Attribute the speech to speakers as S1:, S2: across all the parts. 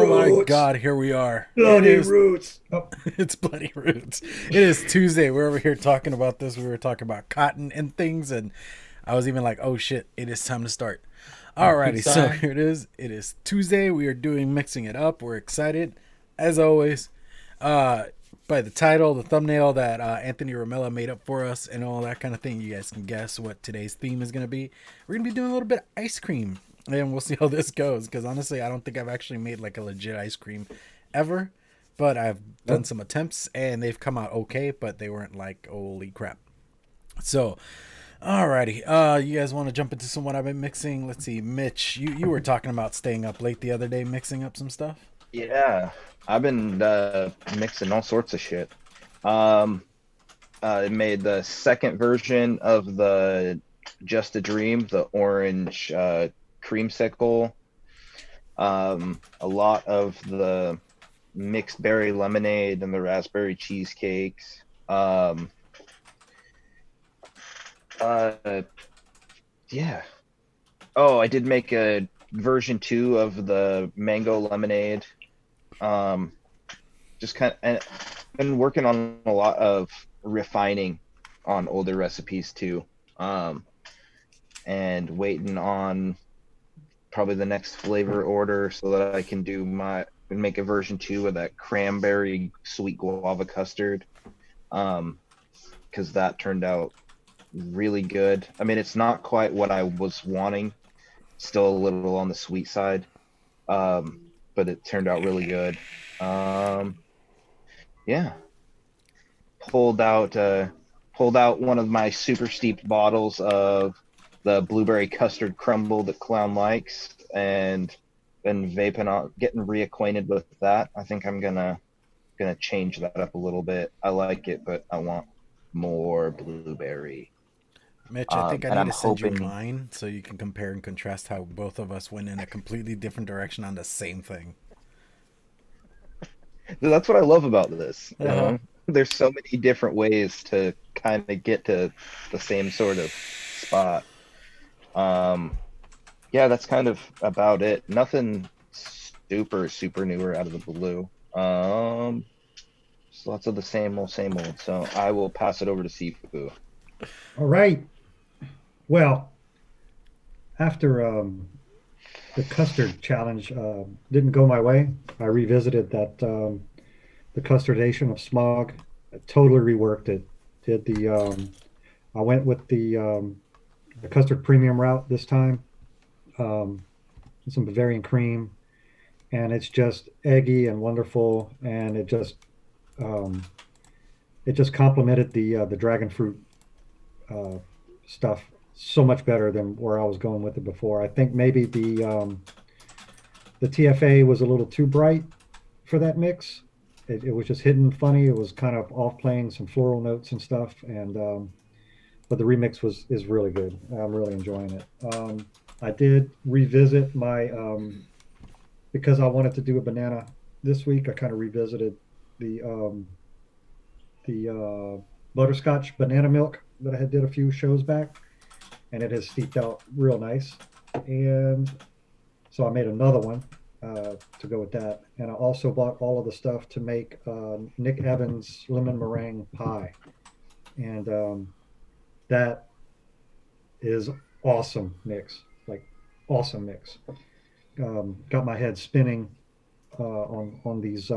S1: Oh my God, here we are.
S2: Bloody roots. Oh,
S1: It's bloody roots. It is Tuesday. We're over here talking about this. We were talking about cotton and things, and I was even like, "Oh shit, it is time to start."
S2: good
S1: Alrighty, so
S2: sign.
S1: here it is. It is Tuesday. We are doing mixing it up. We're excited, as always. Uh, by the title, the thumbnail that Anthony Romella made up for us, and all that kind of thing, you guys can guess what today's theme is going to be. We're going to be doing a little bit of ice cream, and we'll see how this goes. Because honestly, I don't think I've actually made like a legit ice cream ever, but I've done
S2: Nope.
S1: some attempts, and they've come out okay, but they weren't like holy crap. So, alrighty, you guys want to jump into some what I've been mixing? Let's see, Mitch, you were talking about staying up late the other day mixing up some stuff.
S3: Yeah, I've been mixing all sorts of shit. Um, I made the second version of the Just a Dream, the orange creamsicle. A lot of the mixed berry lemonade and the raspberry cheesecakes. Uh, yeah. Oh, I did make a version 2 of the mango lemonade. Um, just kind of, and been working on a lot of refining on older recipes too. Um, and waiting on probably the next flavor order so that I can make a version 2 of that cranberry sweet guava custard. Because that turned out really good. I mean, it's not quite what I was wanting, still a little on the sweet side. But it turned out really good. Um, yeah, pulled out uh, pulled out one of my super steeped bottles of the blueberry custard crumble that Clown likes, and been vaping on, getting reacquainted with that. I think I'm gonna change that up a little bit. I like it, but I want more blueberry.
S1: Mitch, I think I
S3: And
S1: need
S3: I'm
S1: to send you
S3: hoping
S1: mine so you can compare and contrast how both of us went in a completely different direction on the same thing.
S3: that's what I love about this. You
S1: Uh huh.
S3: know, there's so many different ways to kind of get to the same sort of spot. Um, yeah, that's kind of about it. Nothing super newer out of the blue. Just lots of the same old, same old. So I will pass it over to Sifu.
S2: All right. Well, after the custard challenge didn't go my way, I revisited that the custardation of smog. I totally reworked it. Did I went with the custard premium route this time. Um, some Bavarian cream, and it's just eggy and wonderful, and um, it just complemented the dragon fruit uh, stuff so much better than where I was going with it before. I think maybe the TFA was a little too bright for that mix. It was just hidden funny. It was kind of off playing some floral notes and stuff, and but the remix is really good. I'm really enjoying it. I did revisit my because I wanted to do a banana this week. I kind of revisited the butterscotch banana milk that I had did a few shows back, and it has steeped out real nice. And so I made another one to go with that. And I also bought all of the stuff to make Nick Evans lemon meringue pie, and that is awesome mix, like awesome mix. Got my head spinning on these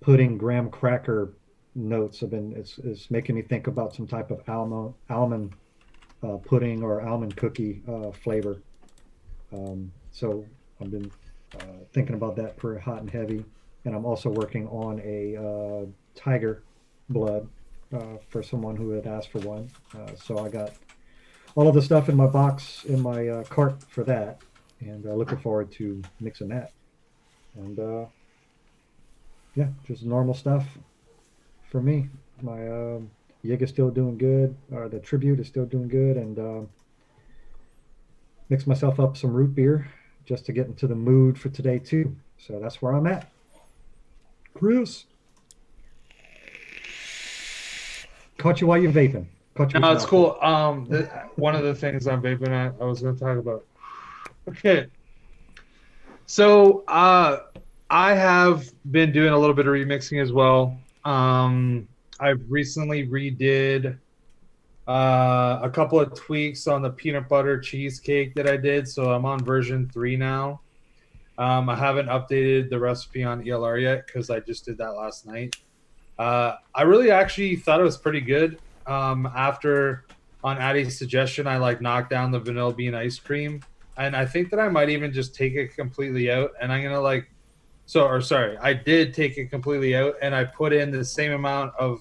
S2: pudding graham cracker notes. Have been it's making me think about some type of almond pudding or almond cookie flavor. So I've been thinking about that for hot and heavy, and I'm also working on a tiger blood for someone who had asked for one. So I got all of the stuff in my box in my cart for that, and looking forward to mixing that. And yeah, just normal stuff for me. My Yig is still doing good, or the tribute is still doing good, and mix myself up some root beer just to get into the mood for today too. So that's where I'm at. Chris, caught you while you're vaping. Caught you with
S4: No,
S2: your
S4: it's
S2: mouth full.
S4: cool. One of the things I'm vaping at, I was going to talk about. Okay, so I have been doing a little bit of remixing as well. I recently redid a couple of tweaks on the peanut butter cheesecake that I did, so I'm on version 3 now. I haven't updated the recipe on ELR yet because I just did that last night. I really actually thought it was pretty good. After on Addie's suggestion, I like knocked down the vanilla bean ice cream, and I think that I might even just take it completely out. And I'm gonna I did take it completely out, and I put in the same amount of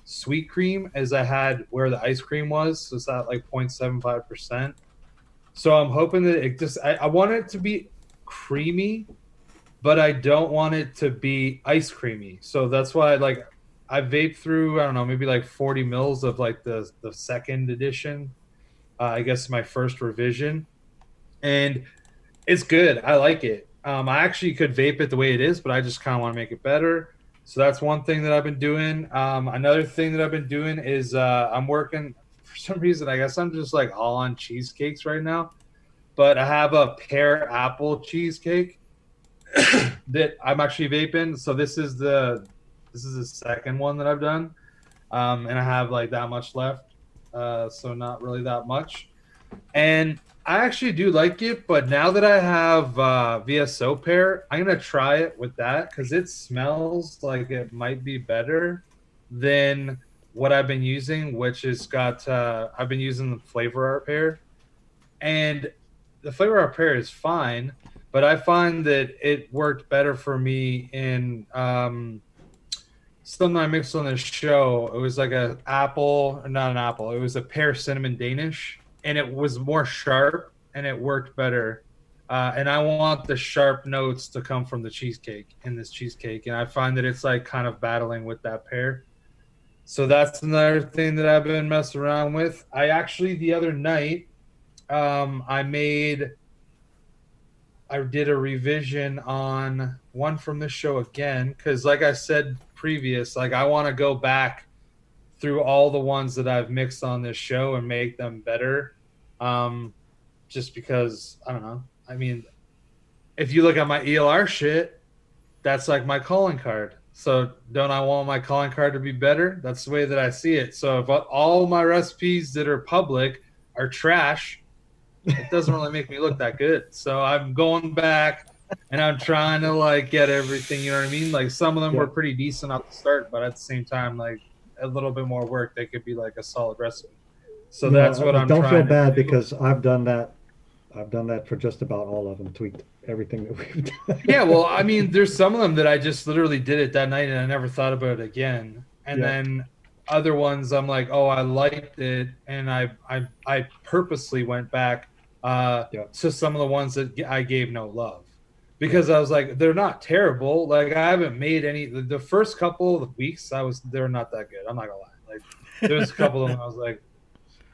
S4: sweet cream as I had where the ice cream was. So it's at like 0.75%. So I'm hoping that I want it to be creamy, but I don't want it to be ice creamy. So that's why I vaped through, I don't know, maybe like 40 mils of like the second edition. I guess my first revision. And it's good. I like it. I actually could vape it the way it is, but I just kind of want to make it better. So that's one thing that I've been doing. Another thing that I've been doing is I'm working, for some reason, I guess I'm just like all on cheesecakes right now. But I have a pear apple cheesecake that I'm actually vaping. So this is the second one that I've done, and I have like that much left, so not really that much. And I actually do like it, but now that I have VSO pear, I'm gonna try it with that because it smells like it might be better than what I've been using, which has got I've been using the flavor art pear, and the flavor art pear is fine, but I find that it worked better for me in something I mixed on this show. It was like a apple, not an apple. It was a pear cinnamon Danish, and it was more sharp, and it worked better. And I want the sharp notes to come from the cheesecake in this cheesecake, and I find that it's like kind of battling with that pear. So that's another thing that I've been messing around with. I actually the other night, I did a revision on one from this show again because, like I said previous, like I want to go back through all the ones that I've mixed on this show and make them better. Just because I don't know. I mean, if you look at my ELR shit, that's like my calling card. So don't I want my calling card to be better? That's the way that I see it. So if all my recipes that are public are trash, it doesn't really make me look that good. So I'm going back and I'm trying to like get everything, you know what I mean? Like some of them were pretty decent at the start, but at the same time, like a little bit more work, they could be like a solid recipe. So that's what I'm
S2: don't
S4: trying
S2: feel bad
S4: to do.
S2: because I've done that for just about all of them, tweaked everything that we've done.
S4: Yeah, well, I mean, there's some of them that I just literally did it that night and I never thought about it again. And then other ones I'm like, oh, I liked it, and I purposely went back to some of the ones that I gave no love because I was like, they're not terrible. Like I haven't made any. The first couple of weeks they're not that good. I'm not gonna lie. Like there was a couple of them I was like,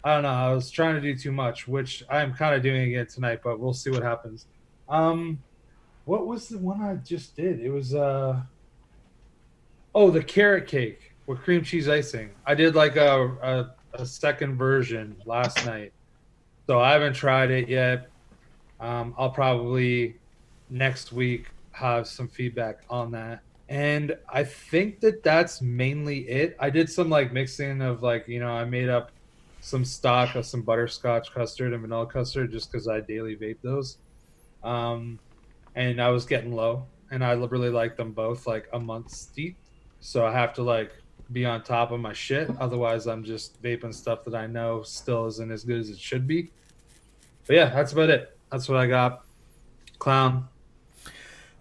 S4: I don't know. I was trying to do too much, which I'm kind of doing again tonight, but we'll see what happens. What was the one I just did? It was the carrot cake with cream cheese icing. I did like a second version last night. So I haven't tried it yet. I'll probably next week have some feedback on that. And I think that that's mainly it. I did some like mixing of like, I made up some stock of some butterscotch custard and vanilla custard just because I daily vape those. And I was getting low, and I really like them both like a month deep. So I have to like be on top of my shit. Otherwise, I'm just vaping stuff that I know still isn't as good as it should be. But yeah, that's about it. That's what I got. Clown.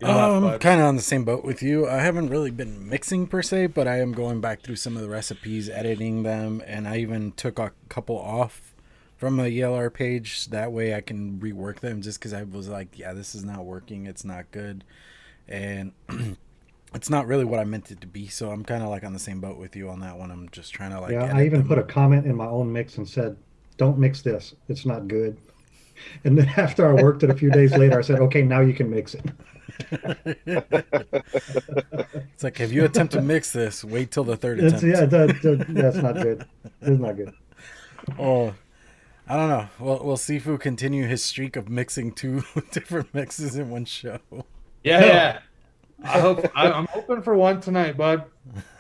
S1: I'm kind of on the same boat with you. I haven't really been mixing per se, but I am going back through some of the recipes, editing them, and I even took a couple off from the ELR page. That way I can rework them just because I was like, yeah, this is not working. It's not good. And it's not really what I meant it to be. So I'm kind of like on the same boat with you on that one. I'm just trying to like.
S2: Yeah, I even put a comment in my own mix and said, don't mix this. It's not good. And then after I worked it a few days later, I said, okay, now you can mix it.
S1: It's like, if you attempt to mix this, wait till the third attempt.
S2: That's not good. It's not good.
S1: Oh, I don't know. Will Sifu continue his streak of mixing two different mixes in one show?
S4: Yeah. I'm hoping for one tonight, bud.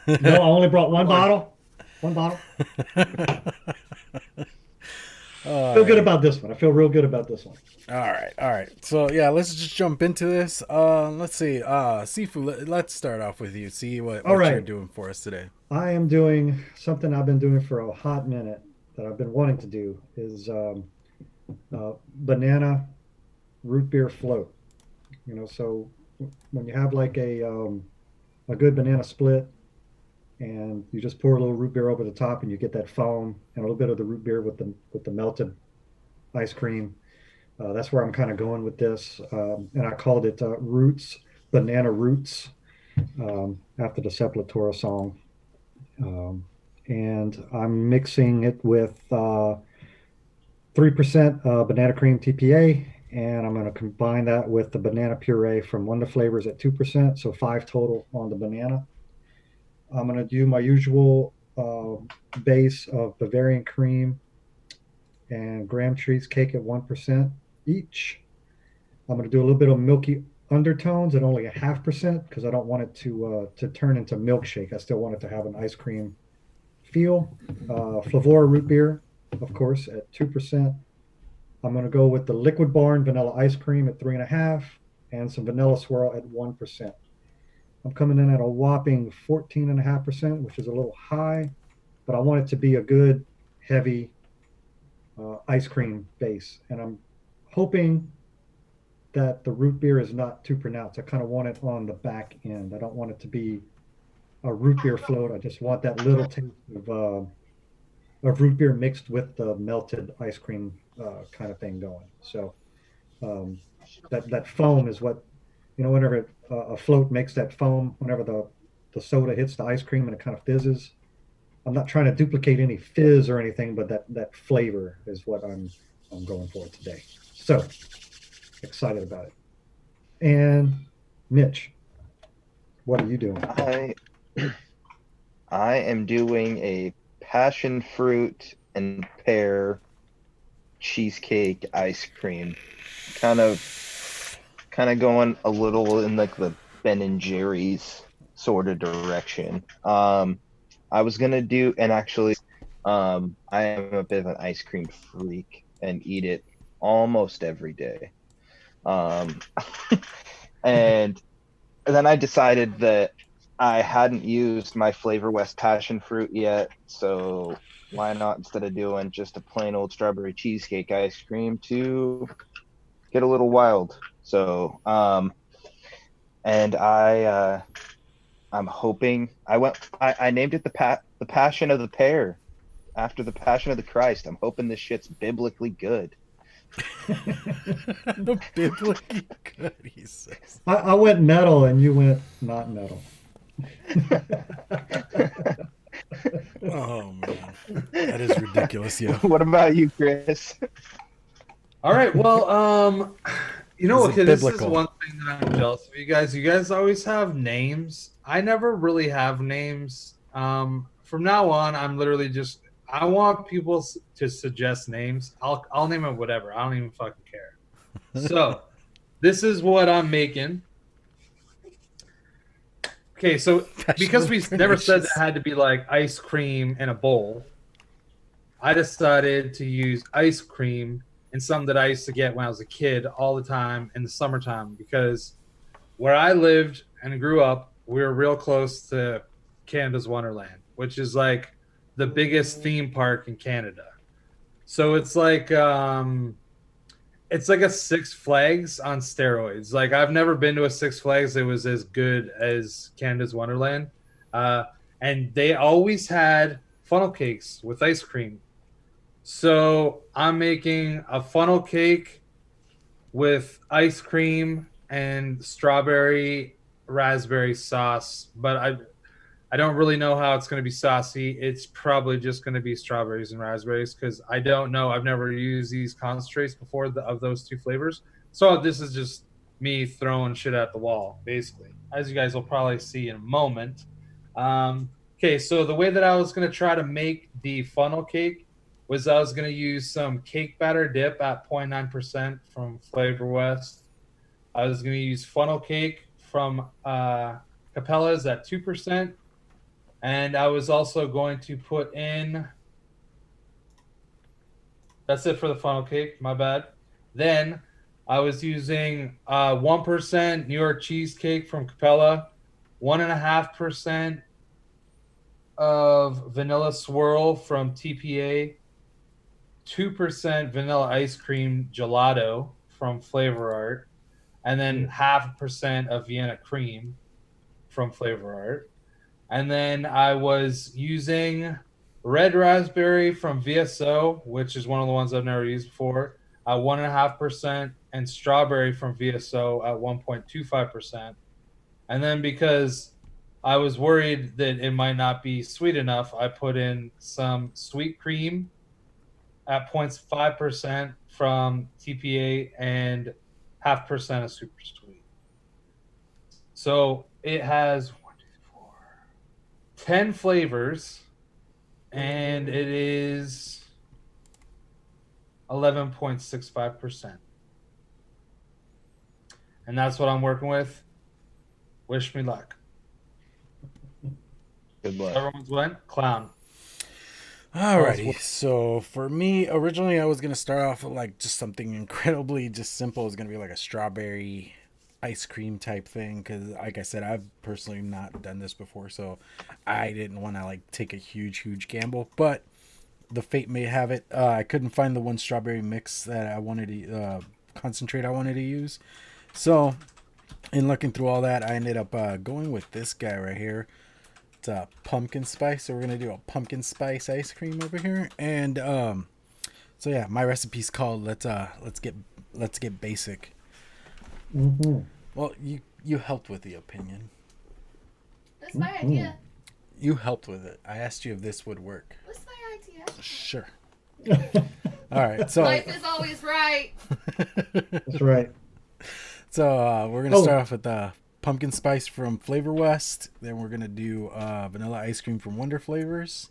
S2: No, I only brought one
S4: Come on.
S2: bottle. One bottle.
S1: All
S2: Feel good
S1: right.
S2: about this one. I feel real good about this one.
S1: All right. So yeah, let's just jump into this. Let's see. Sifu, let's start off with you. See what
S2: All
S1: you're
S2: right.
S1: doing for us today.
S2: I am doing something I've been doing for a hot minute that I've been wanting to do is banana root beer float. So when you have like a good banana split and you just pour a little root beer over the top and you get that foam and a little bit of the root beer with the melted ice cream. That's where I'm kind of going with this. And I called it Roots, Banana Roots, after the Sepultura song. And I'm mixing it with 3% banana cream TPA, and I'm going to combine that with the banana puree from Wonder Flavors at 2%, so 5 total on the banana. I'm going to do my usual base of Bavarian cream and graham cheese cake at 1% each. I'm going to do a little bit of milky undertones at only a 0.5% because I don't want it to turn into milkshake. I still want it to have an ice cream feel. Flavora root beer, of course, at 2%. I'm going to go with the Liquid Barn vanilla ice cream at 3.5% and some vanilla swirl at 1%. I'm coming in at a whopping 14.5%, which is a little high, but I want it to be a good, heavy ice cream base. And I'm hoping that the root beer is not too pronounced. I kind of want it on the back end. I don't want it to be a root beer float. I just want that little taste of root beer mixed with the melted ice cream kind of thing going. So that foam is what, whenever a float makes that foam, whenever the soda hits the ice cream and it kind of fizzes. I'm not trying to duplicate any fizz or anything, but that flavor is what I'm going for today. So excited about it. And Mitch, what are you doing?
S3: I am doing a passion fruit and pear cheesecake ice cream. Kind of going a little in like the Ben and Jerry's sort of direction. I was gonna do, and actually, I am a bit of an ice cream freak and eat it almost every day. Um, and then I decided that I hadn't used my Flavor West passion fruit yet, so why not, instead of doing just a plain old strawberry cheesecake ice cream, to get a little wild. So, and I'm hoping I named it the Passion of the Pear after the Passion of the Christ. I'm hoping this shit's biblically good.
S1: Biblically good, he says.
S2: I went metal and you went not metal.
S1: Oh man, that is ridiculous, yo.
S3: What about you, Chris?
S4: All right. Well,
S1: Is it
S4: okay, this is
S1: biblical?
S4: one thing that I'm jealous of you guys. You guys always have names. I never really have names. From now on, I'm literally just. I want people to suggest names. I'll name it whatever. I don't even fucking care. So, this is what I'm making. Okay, so because we never said that had to be like ice cream in a bowl, I decided to use ice cream and something that I used to get when I was a kid all the time in the summertime, because where I lived and grew up, we were real close to Canada's Wonderland, which is like the biggest theme park in Canada. So it's like a Six Flags on steroids. Like, I've never been to a Six Flags that was as good as Canada's Wonderland. And they always had funnel cakes with ice cream. So I'm making a funnel cake with ice cream and strawberry raspberry sauce, but I don't really know how it's going to be saucy. It's probably just going to be strawberries and raspberries, because I don't know. I've never used these concentrates before of those two flavors. So this is just me throwing shit at the wall, basically, as you guys will probably see in a moment. Okay, so the way that I was going to try to make the funnel cake was I was going to use some cake batter dip at 0.9% from Flavor West. I was going to use funnel cake from Capella's at 2%. And I was also going to put in... That's it for the funnel cake. My bad. Then I was using 1% New York cheesecake from Capella, 1.5% of vanilla swirl from TPA, 2% vanilla ice cream gelato from Flavor Art, and then 0.5% of Vienna cream from Flavor Art. And then I was using red raspberry from VSO, which is one of the ones I've never used before, at 1.5%, and strawberry from VSO at 1.25%. And then because I was worried that it might not be sweet enough, I put in some sweet cream at 0.5% from TPA and 0.5% of super sweet. So it has 10 flavors, and it is 11.65%. And that's what I'm working with. Wish me luck.
S3: Good luck.
S4: Everyone's went clown.
S1: Alrighty, so for me, originally I was gonna start off with like just something incredibly just simple. It's gonna be like a strawberry ice cream type thing, because like I said, I've personally not done this before, so I didn't want to like take a huge gamble. But the fate may have it. I couldn't find the one strawberry mix that I wanted to concentrate I wanted to use, so in looking through all that, I ended up going with this guy right here. It's a pumpkin spice, so we're gonna do a pumpkin spice ice cream over here. And so yeah, my recipe's called let's get basic.
S2: Mm-hmm.
S1: Well, you helped with the opinion.
S5: That's my idea.
S1: You helped with it. I asked you if this would work.
S5: What's my idea?
S1: Sure. All right, so
S5: Life is always right.
S2: That's right.
S1: so we're gonna start off with pumpkin spice from Flavor West. Then we're gonna do vanilla ice cream from Wonder Flavors.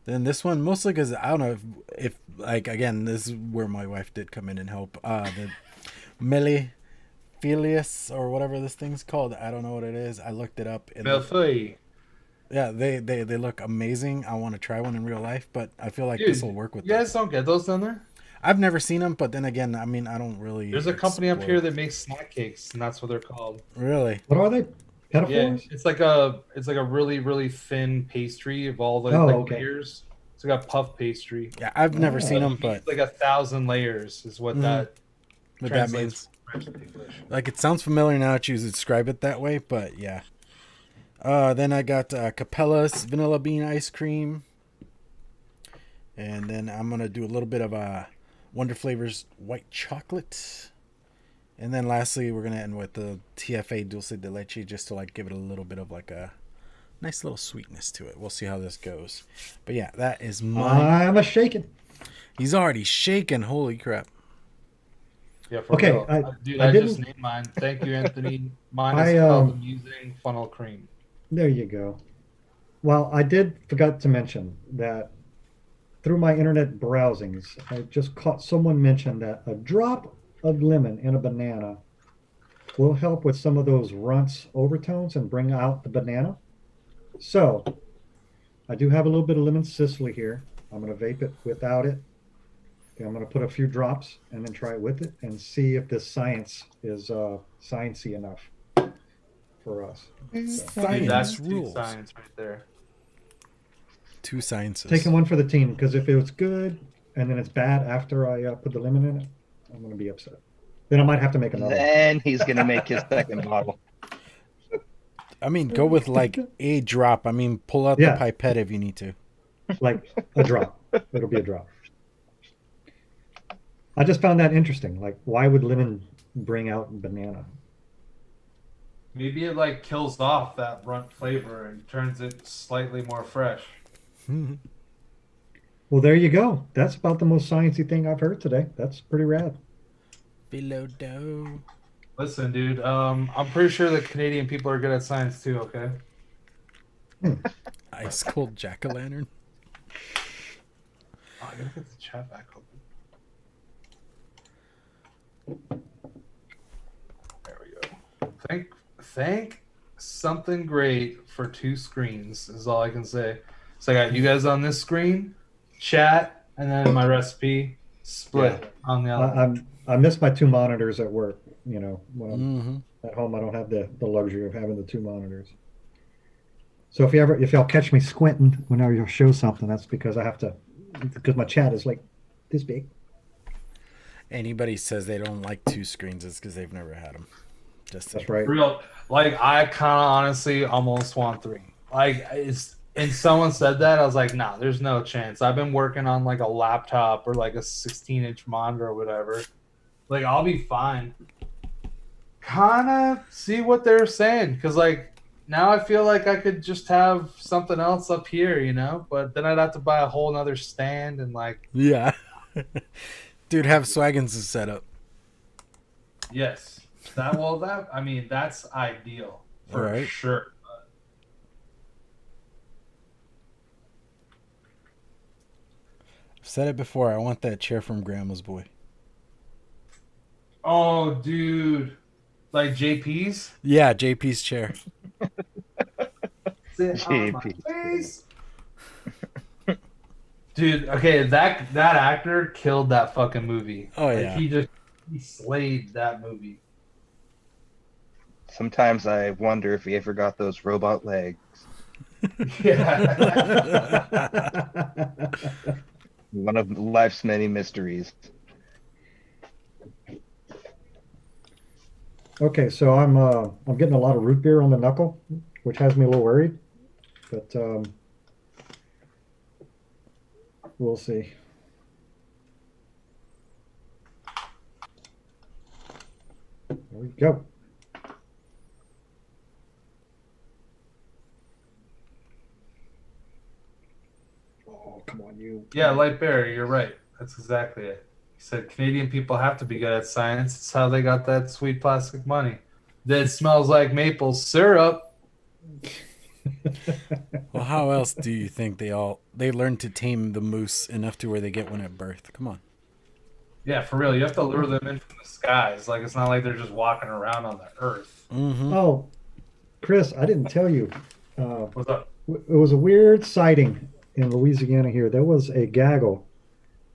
S1: Then this one, mostly because I don't know if like, again, this is where my wife did come in and help. The Mellifilius or whatever this thing's called. I don't know what it is. I looked it up.
S4: Millefeuille.
S1: Yeah, they look amazing. I want to try one in real life, but I feel like
S4: Dude,
S1: this will work with
S4: you guys
S1: this.
S4: don't get those down there?
S1: I've never seen them, but then again, I mean, I don't really.
S4: There's a company up
S1: explore.
S4: here that makes snack cakes, and that's what they're called.
S1: Really?
S2: What are they?
S4: Yeah,
S2: Petaflores?
S4: it's like a really thin pastry of all the
S2: okay.
S4: layers. It's like a puff pastry.
S1: Yeah, I've never seen them, but
S4: It's like 1,000 layers is what that
S1: what that
S4: translates
S1: means.
S4: to English.
S1: Like, it sounds familiar now that you describe it that way, but yeah. Then I got Capella's vanilla bean ice cream, and then I'm gonna do a little bit of Wonder Flavors white chocolate, and then lastly we're gonna end with the TFA dulce de leche, just to like give it a little bit of like a nice little sweetness to it. We'll see how this goes, but yeah, that is my.
S2: I'm a shaking.
S1: He's already shaking. Holy crap!
S4: Yeah, for
S2: Okay,
S4: real. Dude,
S2: I
S4: I just
S2: didn't-
S4: named mine. Thank you, Anthony. Mine
S2: I,
S4: is called Amusing Funnel Cream.
S2: There you go. Well, I forgot to mention that through my internet browsings, I just caught someone mention that a drop of lemon in a banana will help with some of those runts overtones and bring out the banana. So I do have a little bit of lemon Sicily here. I'm going to vape it without it. Okay, I'm going to put a few drops and then try it with it and see if this science is sciencey enough for us.
S4: Dude,
S1: Science
S4: that's two
S1: rules.
S4: science right there.
S1: Two sciences.
S2: Taking one for the team, because if it was good and then it's bad after I put the lemon in it, I'm going to be upset. Then I might have to make another one.
S3: Then he's gonna make his second bottle.
S1: I mean, go with like a drop. I mean, pull out
S2: Yeah.
S1: the pipette if you need to.
S2: Like a drop. It'll be a drop. I just found that interesting. Like, why would lemon bring out banana?
S4: Maybe it like kills off that runt flavor and turns it slightly more fresh.
S2: Well, there you go. That's about the most sciencey thing I've heard today. That's pretty rad.
S1: Below dough.
S4: Listen, dude, I'm pretty sure the Canadian people are good at science too, okay?
S1: Ice cold jack-o'-lantern.
S4: Oh, I gotta get the chat back open. There we go. thank something great for 2 screens is all I can say. So I got you guys on this screen, chat, and then my recipe split on the other one.
S2: I miss my 2 monitors at work. You know, when I'm
S1: Mm-hmm.
S2: at home, I don't have the luxury of having the 2 monitors. So if y'all catch me squinting whenever you show something, that's because because my chat is like this big.
S1: Anybody says they don't like 2 screens is because they've never had them. Just
S2: That's right.
S4: Real, like I kind of honestly almost want 3. Like and someone said that I was like, nah, there's no chance. I've been working on like a laptop or like a 16-inch monitor or whatever. Like I'll be fine. Kind of see what they're saying because like now I feel like I could just have something else up here, you know. But then I'd have to buy a whole nother stand and like
S1: Yeah. Dude, have Swaggins' setup.
S4: yes, I mean that's ideal for
S1: Right.
S4: sure.
S1: I've said it before. I want that chair from Grandma's Boy.
S4: Oh, dude, like JP's.
S1: Yeah, JP's chair.
S4: Sit on my
S3: JP.
S4: face. Dude, okay, that actor killed that fucking movie.
S1: Oh,
S4: Like,
S1: yeah.
S4: he slayed that movie.
S3: Sometimes I wonder if he ever got those robot legs.
S4: Yeah.
S3: One of life's many mysteries.
S2: Okay, so I'm getting a lot of root beer on the knuckle, which has me a little worried, but we'll see. There we go. Oh, come on, you.
S4: Yeah, Light Bear, you're right. That's exactly it. He said Canadian people have to be good at science. It's how they got that sweet plastic money. That smells like maple syrup.
S1: Well, how else do you think they learn to tame the moose enough to where they get one at birth? Come on.
S4: Yeah, for real. You have to lure them in from the skies. Like it's not like they're just walking around on the earth.
S1: Mm-hmm.
S2: Oh, Chris, I didn't tell you.
S4: What's up?
S2: It was a weird sighting in Louisiana here. There was a gaggle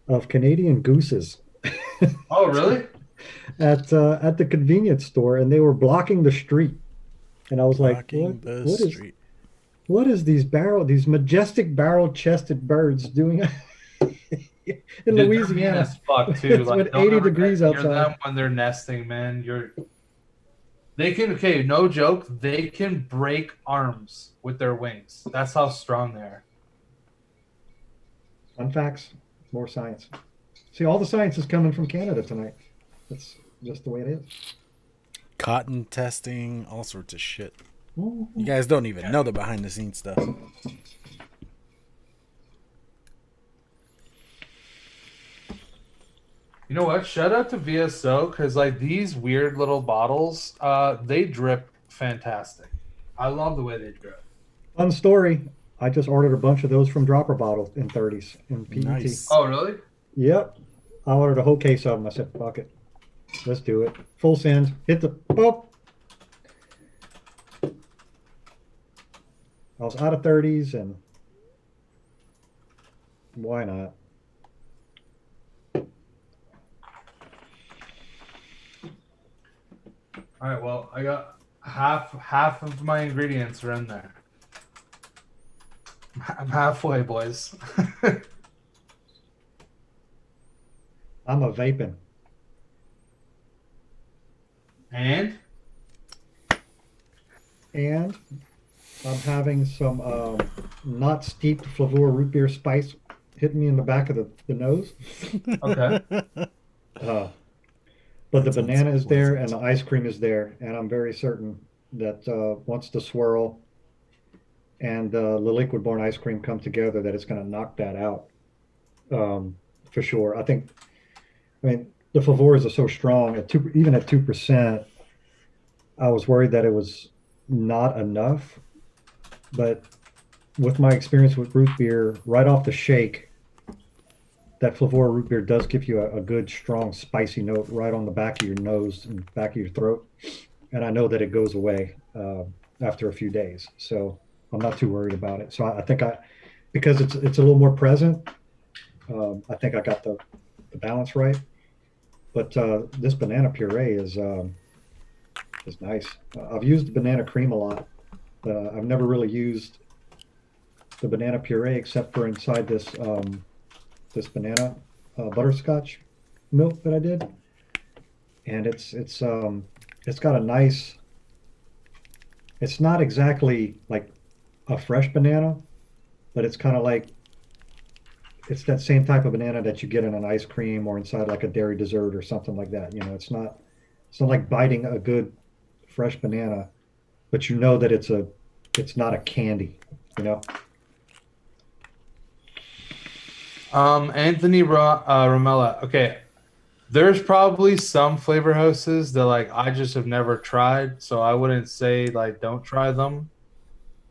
S2: of Canadian gooses
S4: Oh, really?
S2: at the convenience store, and they were blocking the street. And I was like,
S1: Blocking the street.
S2: what is these majestic barrel-chested birds doing in
S4: Dude, they're mean
S2: Louisiana?
S4: as fuck too.
S2: It's
S4: Like,
S2: when
S4: don't
S2: 80
S4: ever
S2: degrees
S4: get near
S2: outside.
S4: them when they're nesting, man. They can, okay, no joke. They can break arms with their wings. That's how strong they are.
S2: Fun facts, more science. See, all the science is coming from Canada tonight. That's just the way it is.
S1: Cotton testing, all sorts of shit.
S2: Mhm.
S1: You guys don't even know the behind the scenes stuff.
S4: You know what? Shout out to VSO because like these weird little bottles, they drip fantastic. I love the way they drip.
S2: Fun story. I just ordered a bunch of those from Dropper Bottle in 30s in PET.
S1: Nice.
S4: Oh, really?
S2: Yep. I ordered a whole case of them. I said, fuck it. Let's do it. Full send. Hit the boop. I was out of 30s, and why not?
S4: All right. Well, I got half of my ingredients are in there. I'm halfway, boys.
S2: I'm a vaping.
S4: And
S2: And I'm having some not steeped Flavor root beer spice hitting me in the back of the nose.
S4: okay.
S2: But the
S1: That sounds
S2: banana is there and
S1: pleasant.
S2: the ice cream is there. And I'm very certain that once the swirl and the liquid-borne ice cream come together, that it's going to knock that out for sure. I mean, the Flavors are so strong even at 2%. I was worried that it was not enough, but with my experience with root beer, right off the shake, that Flavor root beer does give you a good, strong, spicy note right on the back of your nose and back of your throat. and I know that it goes away after a few days. So I'm not too worried about it. So I think because it's a little more present, I think I got the balance right. But this banana puree is nice. I've used banana cream a lot. I've never really used the banana puree except for inside this banana butterscotch milk that I did, and it's got a nice. It's not exactly like a fresh banana, but it's kind of like it's that same type of banana that you get in an ice cream or inside like a dairy dessert or something like that. You know, it's not like biting a good fresh banana, but you know that it's not a candy, you know.
S4: Anthony Ramella. Okay, there's probably some flavor houses that like I just have never tried, so I wouldn't say like don't try them.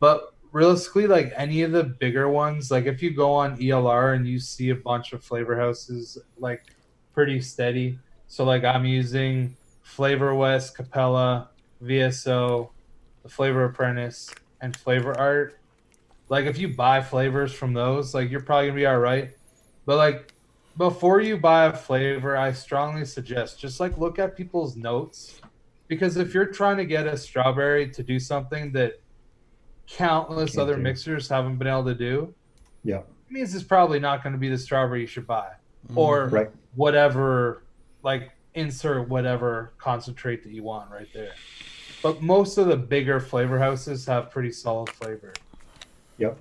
S4: But realistically, like any of the bigger ones, like if you go on ELR and you see a bunch of flavor houses, like pretty steady. So like I'm using Flavor West, Capella, VSO, the Flavor Apprentice, and Flavor Art. Like if you buy flavors from those, like you're probably gonna be all right. But like before you buy a flavor, I strongly suggest just like look at people's notes, because if you're trying to get a strawberry to do something that countless
S2: Can't
S4: other
S2: do.
S4: mixers haven't been able to do,
S2: Yeah,
S4: it means it's probably not going to be the strawberry you should buy, or
S2: right.
S4: whatever, like insert whatever concentrate that you want right there. But most of the bigger flavor houses have pretty solid flavor.
S2: Yep.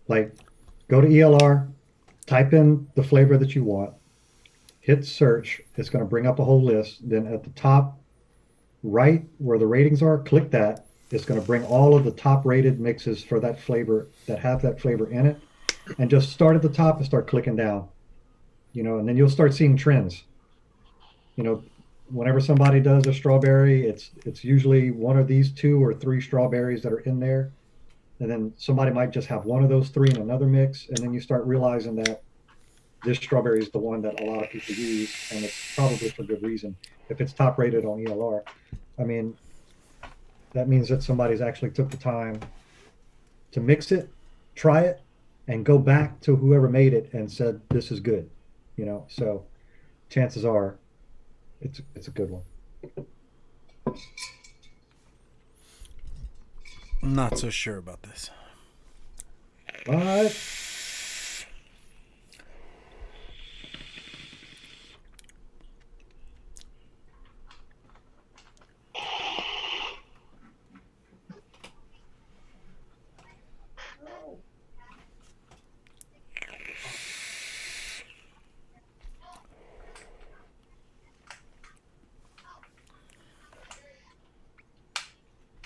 S2: Like go to ELR, type in the flavor that you want, hit search. It's going to bring up a whole list. Then at the top right where the ratings are, click that. It's going to bring all of the top rated mixes for that flavor that have that flavor in it. And just start at the top and start clicking down, you know, and then you'll start seeing trends. You know, whenever somebody does a strawberry, it's usually one of these 2 or 3 strawberries that are in there. And then somebody might just have one of those 3 in another mix. And then you start realizing that this strawberry is the one that a lot of people use, and it's probably for good reason. If it's top rated on ELR, I mean, that means that somebody's actually took the time to mix it, try it, and go back to whoever made it and said, this is good, you know? So chances are it's a good one.
S1: I'm not so sure about this.
S2: But
S3: I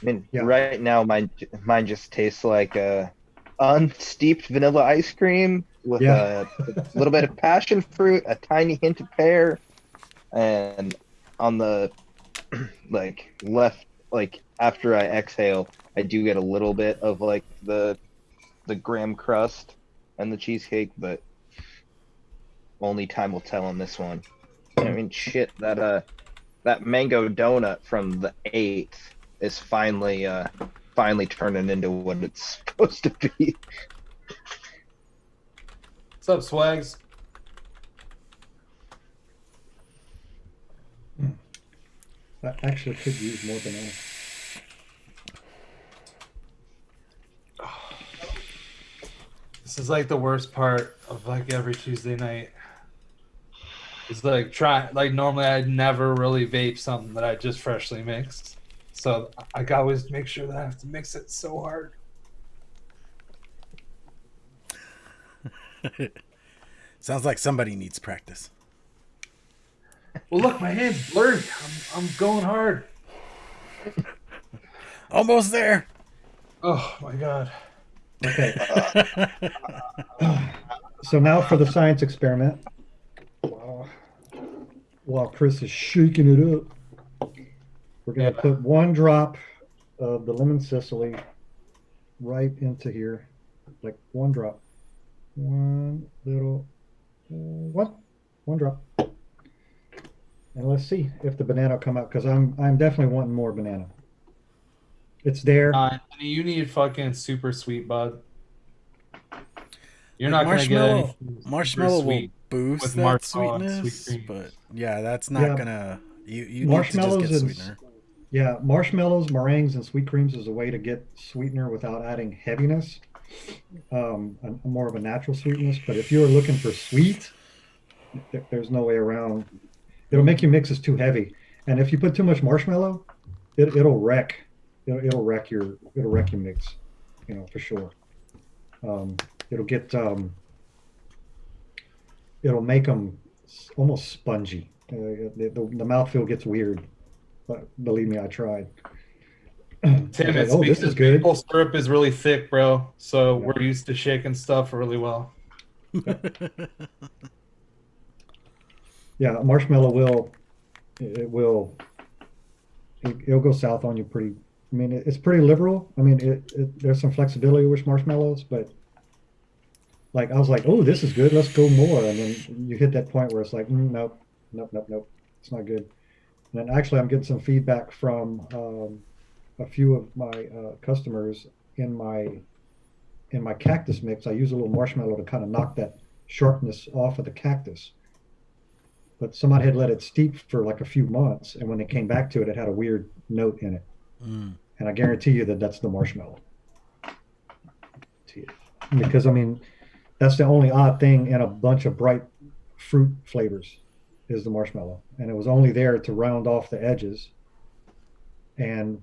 S3: mean,
S2: Yeah.
S3: right now mine just tastes like unsteeped vanilla ice cream with
S2: Yeah.
S3: a little bit of passion fruit, a tiny hint of pear, and on the like left, like after I exhale, I do get a little bit of like the graham crust and the cheesecake, but only time will tell on this one. I mean, shit, that mango donut from the 8th is finally turning into what it's supposed to be.
S4: What's up, Swags?
S2: I actually could use more banana.
S4: This is like the worst part of like every Tuesday night. It's like normally I'd never really vape something that I just freshly mixed. So I always make sure that I have to mix it so hard.
S1: Sounds like somebody needs practice.
S4: Well, look, my hand's blurry. I'm going hard.
S1: Almost there.
S4: Oh my god.
S2: Okay. So now for the science experiment. While Chris is shaking it up, we're going to put 1 drop of the lemon Sicily right into here, like 1 drop. One drop. And let's let's see if the banana will come out because I'm definitely wanting more banana. It's there.
S4: Anthony, you need fucking super sweet, bud. You're
S1: Like
S4: not gonna get anything super
S1: marshmallow will
S4: sweet
S1: boost
S4: with
S1: that
S4: marshmallow and sweet
S1: sweetness,
S4: cream.
S1: but yeah, that's not
S2: Yeah.
S1: gonna. You need to just
S2: Marshmallows
S1: get
S2: and
S1: sweetener.
S2: yeah, marshmallows, meringues, and sweet creams is a way to get sweetener without adding heaviness. More of a natural sweetness. But if you're looking for sweet, there's no way around. It'll make your mixes too heavy, and if you put too much marshmallow, it'll wreck. It'll wreck your mix, for sure. It'll get it'll make them almost spongy. The mouthfeel gets weird, but believe me, I tried.
S4: Tim,
S2: I was like,
S4: it's
S2: oh, this
S4: because
S2: is good.
S4: maple syrup is really thick, bro. So
S2: Yeah.
S4: we're used to shaking stuff really well.
S2: Yeah, marshmallow it'll go south on you pretty. I mean, it's pretty liberal. I mean, there's some flexibility with marshmallows, but like I was like, oh, this is good. Let's go more. And then you hit that point where it's like, nope, it's not good. And then actually, I'm getting some feedback from a few of my customers in my cactus mix. I use a little marshmallow to kind of knock that sharpness off of the cactus. But somebody had let it steep for like a few months, and when they came back to it, it had a weird note in it. And I guarantee you that's the marshmallow. Because I mean, that's the only odd thing in a bunch of bright fruit flavors is the marshmallow, and it was only there to round off the edges. And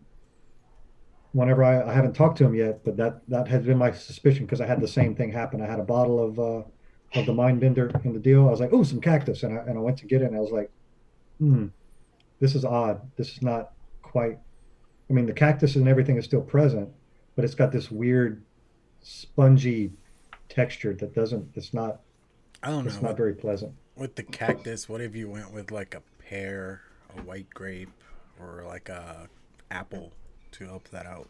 S2: whenever I haven't talked to him yet, but that has been my suspicion because I had the same thing happen. I had a bottle of the mind bender in the deal. I was like, oh, some cactus, and I went to get it, and I was like, this is odd. This is not quite. I mean, the cactus and everything is still present, but it's got this weird spongy texture that doesn't. It's not.
S1: I don't know.
S2: It's not very pleasant.
S1: With the cactus, what if you went with like a pear, a white grape, or like a apple to help that out?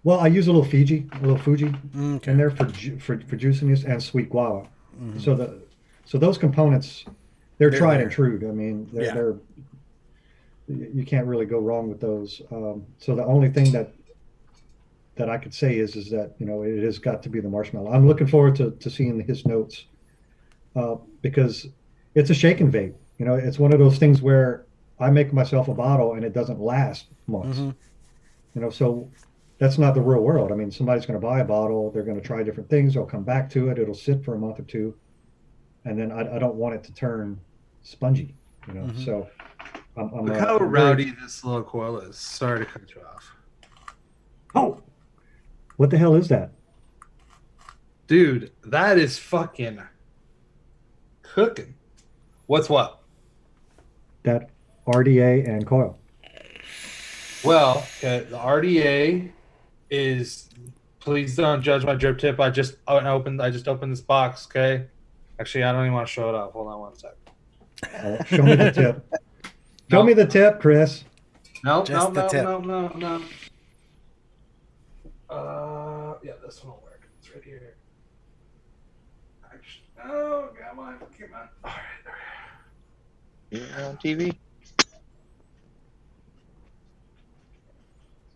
S2: Well, I use a little Fuji
S1: Okay.
S2: in there for juiciness and sweet guava. So those components, they're tried
S1: there.
S2: and true. I mean, they're you can't really go wrong with those. So the only thing that I could say is that it has got to be the marshmallow. I'm looking forward to seeing his notes because it's a shake and vape. It's one of those things where I make myself a bottle and it doesn't last months. So that's not the real world. I mean, somebody's going to buy a bottle, they're going to try different things, they'll come back to it, it'll sit for a month or two, and then I don't want it to turn spongy. So I'm
S4: Look how rowdy this little coil is. Sorry to cut you off.
S2: Oh, what the hell is that?
S4: Dude, that is fucking cooking. What's what?
S2: That RDA and coil.
S4: Well, okay, the RDA is. Please don't judge my drip tip. I just opened this box. Okay. Actually, I don't even want to show it off. Hold on one sec.
S2: Show me the tip. Show me the tip, Chris.
S4: No.
S1: Just the tip.
S4: No. Yeah, this one will work. It's right here. Actually, oh, come on. All right.
S3: You're on TV.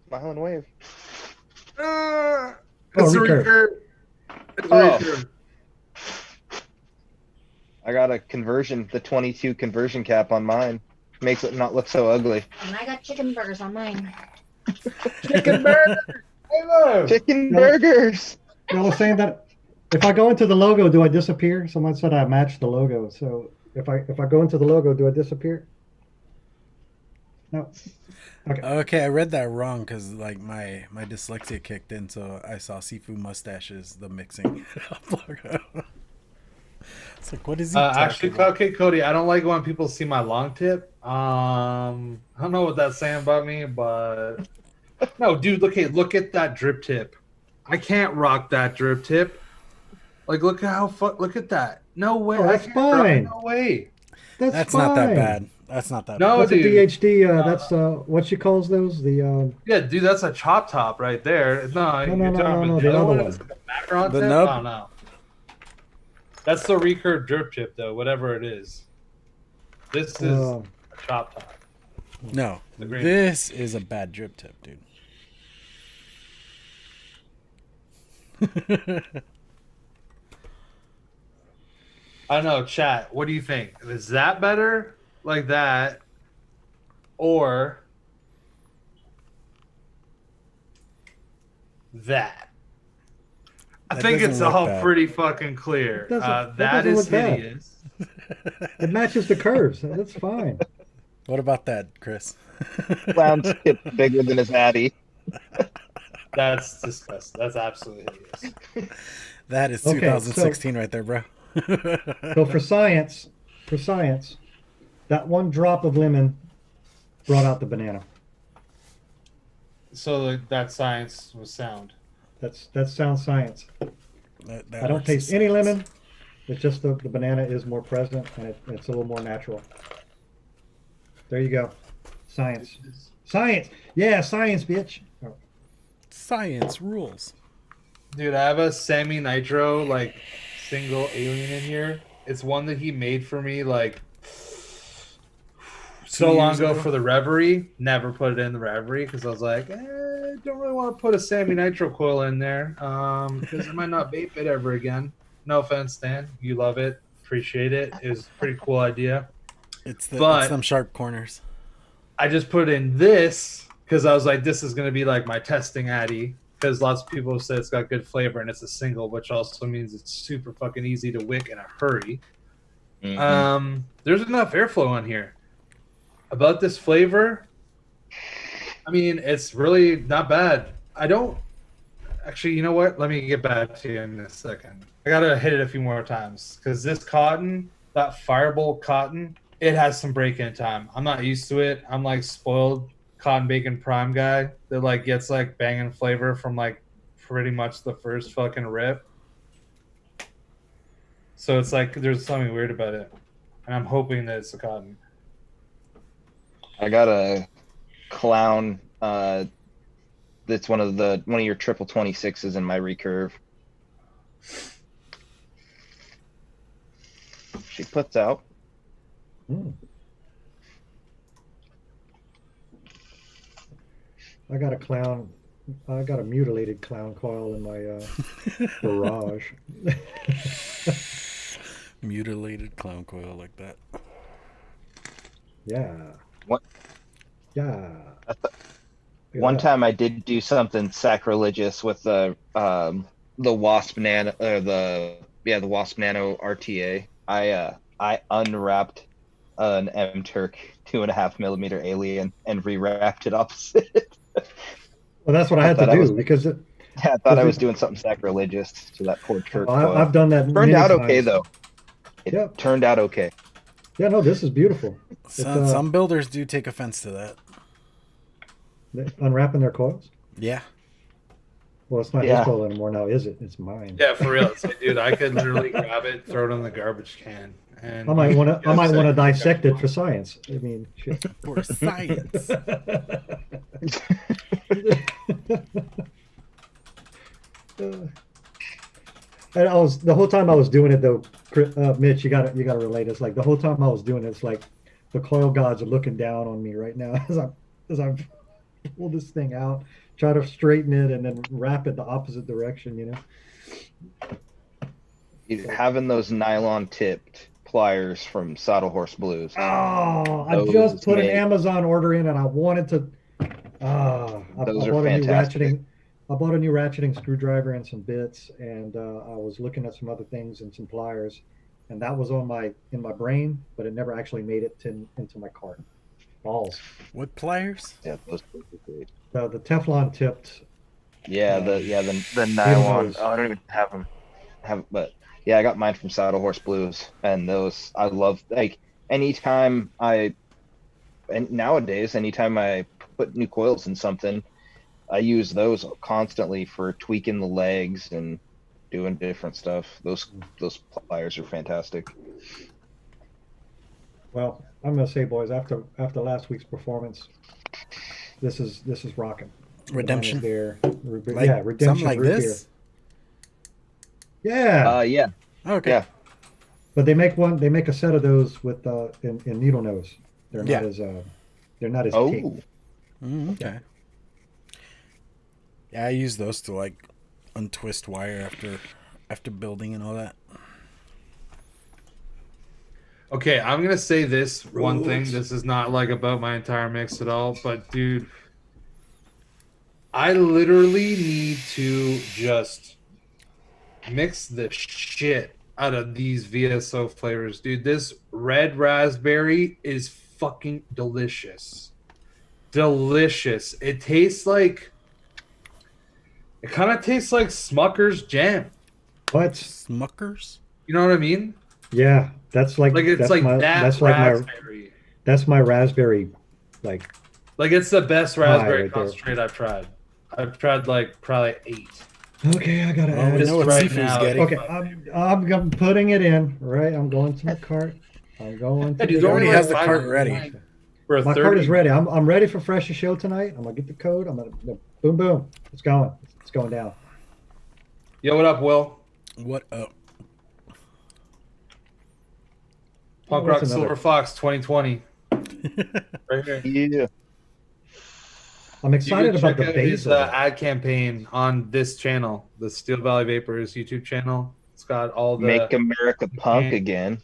S3: Smile and wave.
S4: It's a
S2: recurve.
S4: recurve. It's a
S3: Oh.
S4: recurve.
S3: I got a conversion, the 22 conversion cap on mine. Makes it not look so ugly.
S5: And I got chicken burgers on mine.
S4: Chicken burger. Hello.
S3: Chicken
S2: No.
S3: burgers.
S2: I was saying that if I go into the logo, do I disappear? Someone said I matched the logo. So if I go into the logo, do I disappear? No.
S1: Okay, I read that wrong because like my dyslexia kicked in, so I saw Sifumustache the mixing logo. It's like, what is he
S4: Actually,
S1: talking about?
S4: okay, Cody, I don't like when people see my long tip. I don't know what that's saying about me, but no, dude, look at that drip tip. I can't rock that drip tip. Like, look at that. No way.
S2: Oh, that's
S4: I can't rock it.
S2: fine.
S4: No way.
S2: That's
S1: not that
S2: fine.
S1: bad. That's not that
S4: No,
S1: bad.
S2: That's a
S4: dude.
S2: DHD. That's what she calls those. The
S4: Yeah, dude, that's a chop top right there. No, you're
S2: no,
S4: talking
S2: no,
S4: about
S2: the other one.
S4: It's like a macaron
S1: The
S4: tip?
S1: nub?
S4: Oh, no. That's the recurve drip tip, though, whatever it is. This is a chop top.
S1: No,
S4: The green.
S1: this is a bad drip tip, dude.
S4: I don't know, chat. What do you think? Is that better, like that, or that? I
S1: That
S4: think
S1: doesn't
S4: it's
S1: look
S4: all
S1: bad.
S4: pretty fucking clear.
S2: That
S4: That
S2: doesn't
S4: is
S2: look bad.
S4: hideous.
S2: It matches the curves. That's fine.
S1: What about that, Chris?
S3: Clown's tip bigger than his addy.
S4: That's disgusting. That's absolutely hideous.
S1: That is
S2: Okay,
S1: 2016 right there, bro.
S2: So for science, that one drop of lemon brought out the banana.
S4: So that science was sound.
S2: That's sound science.
S1: That
S2: I don't
S1: works
S2: taste
S1: as
S2: any
S1: science.
S2: lemon. It's just the banana is more present and it's a little more natural. There you go. Science. Science. Yeah, science, bitch. Oh,
S1: Science rules.
S4: Dude, I have a semi-nitro, like, single alien in here. It's one that he made for me, like, so long
S1: years
S4: ago
S1: ago?
S4: for the Reverie. Never put it in the Reverie because I was like, don't really want to put a semi-nitro coil in there because I might not vape it ever again. No offense, Stan. You love it. Appreciate it. It was a pretty cool idea.
S1: It's
S4: But-
S1: them sharp corners.
S4: I just put in this because I was like, this is going to be like my testing addy because lots of people have said it's got good flavor and it's a single, which also means it's super fucking easy to wick in a hurry. There's enough airflow on here. About this flavor, I mean, it's really not bad. I don't actually, you know what? Let me get back to you in a second. I gotta hit it a few more times because this cotton, that Firebolt cotton, it has some break-in time. I'm not used to it. I'm like spoiled cotton bacon prime guy that like gets like banging flavor from like pretty much the first fucking rip. So it's like there's something weird about it, and I'm hoping that it's a cotton.
S3: I got a clown. That's one of your triple 26s in my recurve. She puts out.
S2: I got a mutilated clown coil in my garage.
S1: Mutilated clown coil like that.
S2: Yeah.
S3: What?
S2: Yeah.
S3: One time I did do something sacrilegious with the Wasp Nano or the Wasp Nano RTA. I unwrapped an M Turk 2.5 millimeter alien and rewrapped it opposite.
S2: Well, that's what I had to do because
S3: I thought I was doing something sacrilegious to that poor Turk.
S2: I've done that.
S3: Turned
S2: many
S3: out
S2: times.
S3: okay though. It turned out okay.
S2: Yeah, no, this is beautiful.
S1: Some builders do take offense to that.
S2: Unwrapping their coils.
S1: Yeah.
S2: Well, it's not his coil anymore now, is it? It's mine.
S4: Yeah, for real. It's like, dude, I could literally grab it, throw it in the garbage can, and
S2: I might want to dissect it for science. I mean, shit.
S1: For science.
S2: And the whole time I was doing it though, Mitch, you gotta relate. It's like the whole time I was doing it, it's like the coil gods are looking down on me right now as I pull this thing out, try to straighten it, and then wrap it the opposite direction. You know,
S3: Having those nylon tipped pliers from Saddle Horse Blues.
S2: Oh, I just put an Amazon order in, and I wanted to. I bought a new ratcheting screwdriver and some bits, and I was looking at some other things and some pliers, and that was in my brain, but it never actually made it into my cart. Balls.
S1: What pliers?
S3: Yeah, those are great.
S2: The Teflon tipped.
S3: Yeah, the nylon. Oh, I don't even have them. But yeah, I got mine from Saddle Horse Blues, and those I love. Like anytime nowadays, anytime I put new coils in something, I use those constantly for tweaking the legs and doing different stuff. Those pliers are fantastic.
S2: Well, I'm gonna say, boys, after last week's performance, this is rocking.
S1: Redemption.
S2: There,
S1: Something
S2: redemption.
S1: like
S2: root
S1: this.
S2: beer. Yeah.
S3: Yeah.
S1: Okay.
S3: Yeah.
S2: But they make one. They make a set of those with in needle nose. They're
S1: Yeah.
S2: not as they're not as
S3: Oh,
S2: taped.
S1: Okay. Yeah, I use those to like untwist wire after building and all that.
S4: Okay, I'm gonna say this one thing.
S2: Rules.
S4: This is not like about my entire mix at all, but dude, I literally need to just mix the shit out of these VSO flavors, dude. This red raspberry is fucking delicious. Delicious. It kind of tastes like Smucker's jam.
S2: What?
S1: Smuckers?
S4: You know what I mean?
S2: Yeah, that's like
S4: Like it's
S2: that's
S4: like
S2: my
S4: that
S2: that's like my
S4: raspberry.
S2: that's my raspberry, like
S4: Like it's the best raspberry
S2: right there.
S4: concentrate I've tried. I've tried like probably 8.
S2: okay. I gotta
S1: Well,
S2: add
S1: we
S2: it.
S1: know what
S4: right
S1: Sifu's
S4: now.
S1: getting.
S2: Okay, I'm putting it in. Right, I'm going to my cart. I'm going to.
S4: Hey, dude,
S1: He
S2: the
S1: already
S4: like
S1: has the
S4: $5
S1: cart ready.
S4: For a
S2: My
S4: 30.
S2: card is ready. I'm ready for Fresh's show tonight. I'm gonna get the code. I'm gonna boom boom. It's going. It's going down.
S4: Yo, what up, Will?
S1: What up?
S4: Punk
S2: Oh,
S4: Rock
S2: that's another-
S4: Silver Fox 2020. Right here.
S3: yeah.
S2: I'm excited
S4: You
S2: about
S4: can
S2: the
S4: check out his
S2: basil.
S4: ad campaign on this channel, the Steel Valley Vapors YouTube channel. It's got all the
S3: Make America punk
S4: Okay.
S3: again.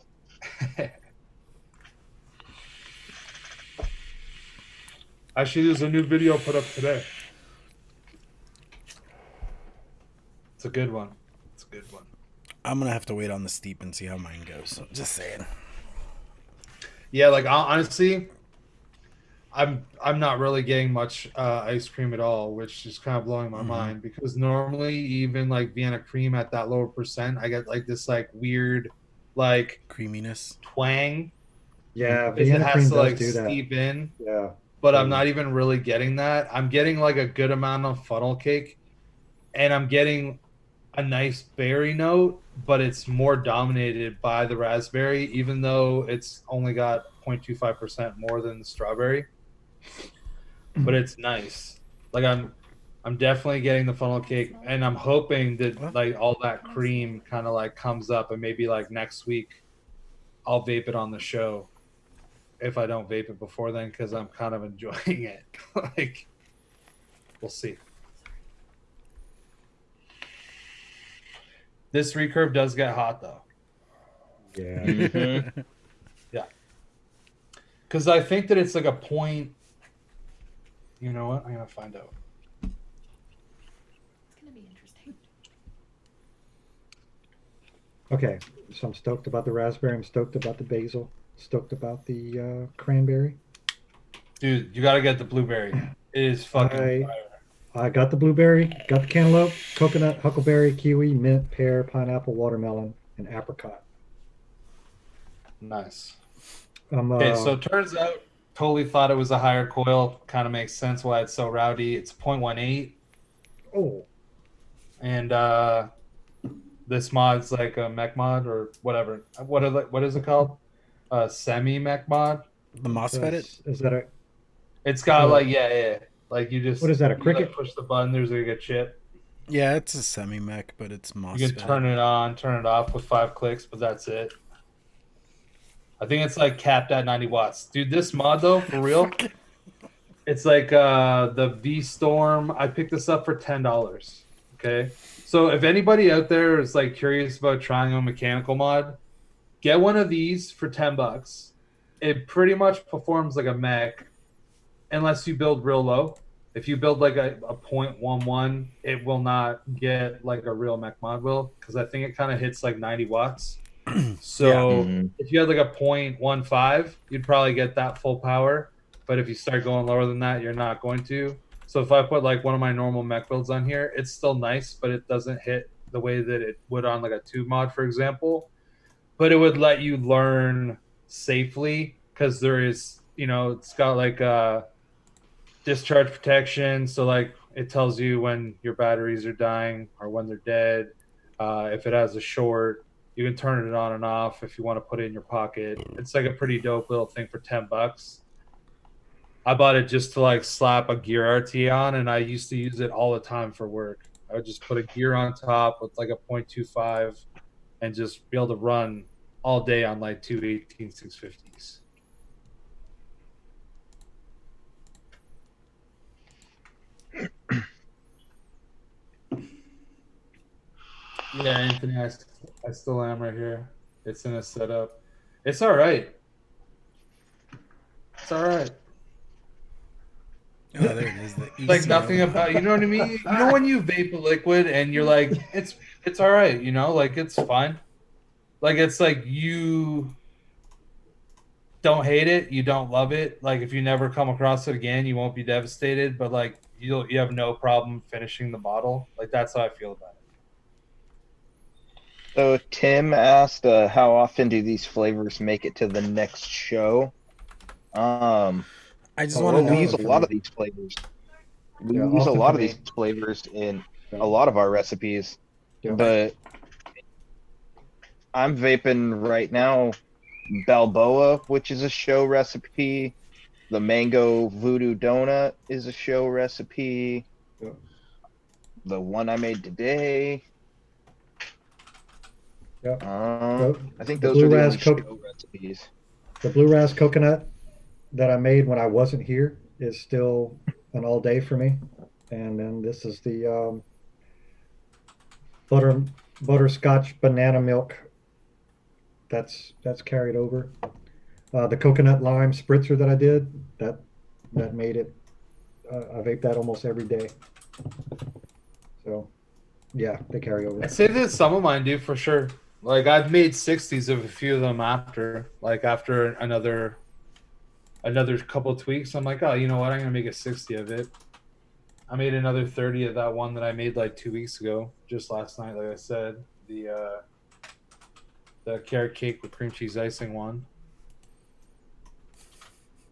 S4: Actually, there's a new video put up today. It's a good one. It's a good one.
S1: I'm gonna have to wait on the steep and see how mine goes. So just saying.
S4: Yeah, like honestly, I'm not really getting much ice cream at all, which is kind of blowing my mind because normally even like Vienna cream at that lower percent, I get like this like weird like
S1: Creaminess.
S4: twang.
S2: Yeah,
S4: Because it
S2: Vienna
S4: has
S2: cream
S4: to
S2: does
S4: like
S2: do that.
S4: steep in,
S2: Yeah.
S4: but I'm not even really getting that. I'm getting like a good amount of funnel cake, and I'm getting a nice berry note, but it's more dominated by the raspberry, even though it's only got 0.25% more than the strawberry. But it's nice. Like I'm definitely getting the funnel cake, and I'm hoping that like all that cream kind of like comes up, and maybe like next week I'll vape it on the show. If I don't vape it before then, because I'm kind of enjoying it. Like, we'll see. This recurve does get hot though,
S2: Yeah.
S3: Mhm.
S4: because I think that it's like a point. You know what? I'm gonna find out.
S5: It's gonna be interesting.
S2: Okay. So I'm stoked about the raspberry. I'm stoked about the basil. Stoked about the cranberry.
S4: Dude, you gotta get the blueberry. It is fucking fire.
S2: I got the blueberry, got the cantaloupe, coconut, huckleberry, kiwi, mint, pear, pineapple, watermelon, and apricot.
S4: Nice.
S2: I'm,
S4: Okay, so it turns out, totally thought it was a higher coil. Kind of makes sense why it's so rowdy. It's 0.18,
S2: oh,
S4: and this mod's like a mech mod or whatever. What is it called? Semi mech mod.
S1: The MOSFET it?
S2: is that a
S4: It's got like yeah. Like you just
S2: what is that, a
S4: you,
S2: cricket?
S4: like, push the button. There's like a chip.
S1: Yeah, it's a semi mech, but it's
S4: You
S1: MOSFET.
S4: can turn it on, turn it off with 5 clicks, but that's it. I think it's like capped at 90 watts. Dude, this mod though, for real, it's like the V Storm. I picked this up for $10. Okay. So if anybody out there is like curious about trying a mechanical mod, get one of these for $10. It pretty much performs like a mech, unless you build real low. If you build like a 0.11, it will not get like a real mech mod will, because I think it kind of hits like 90 watts. So
S3: Mhm.
S4: if you had like a 0.15, you'd probably get that full power. But if you start going lower than that, you're not going to. So if I put like one of my normal mech builds on here, it's still nice, but it doesn't hit the way that it would on like a tube mod, for example. But it would let you learn safely, because there is, it's got like discharge protection. So like it tells you when your batteries are dying or when they're dead. If it has a short, you can turn it on and off if you want to put it in your pocket. It's like a pretty dope little thing for $10. I bought it just to like slap a gear RT on, and I used to use it all the time for work. I would just put a gear on top with like a 0.25 and just be able to run all day on like two 18650s. Yeah, Anthony, I still am right here. It's in a setup. It's all right. It's all right.
S1: Oh, there it is. The
S4: Like
S1: ECO.
S4: nothing about, you know what I mean? You know when you vape a liquid and you're like, it's all right, you know, like it's fine. Like it's like you don't hate it, you don't love it. Like if you never come across it again, you won't be devastated. But like you have no problem finishing the bottle. Like that's how I feel about it.
S3: So Tim asked, how often do these flavors make it to the next show?
S1: I just want to know.
S3: We use a lot of these flavors. We
S2: Yeah,
S3: use a
S2: often
S3: lot
S2: for
S3: of
S2: me.
S3: these flavors in
S2: Yeah.
S3: a lot of our recipes,
S2: Yeah.
S3: but I'm vaping right now Balboa, which is a show recipe. The mango voodoo donut is a show recipe.
S2: Yeah.
S3: The one I made today.
S2: Yeah.
S3: I think
S2: The
S3: those are
S2: Blue
S3: the
S2: Raz
S3: only
S2: Coke-
S3: show recipes.
S2: The Blue Raz coconut that I made when I wasn't here is still an all day for me. And then this is the butterscotch banana milk. That's carried over. The coconut lime spritzer that I did, that made it. I vape that almost every day. So, yeah, they carry over.
S4: I'd say that some of mine do for sure. Like I've made 60s of a few of them after another couple of tweaks. I'm like, oh, you know what? I'm gonna make a 60 of it. I made another 30 of that one that I made like 2 weeks ago, just last night. Like I said, the carrot cake with cream cheese icing one.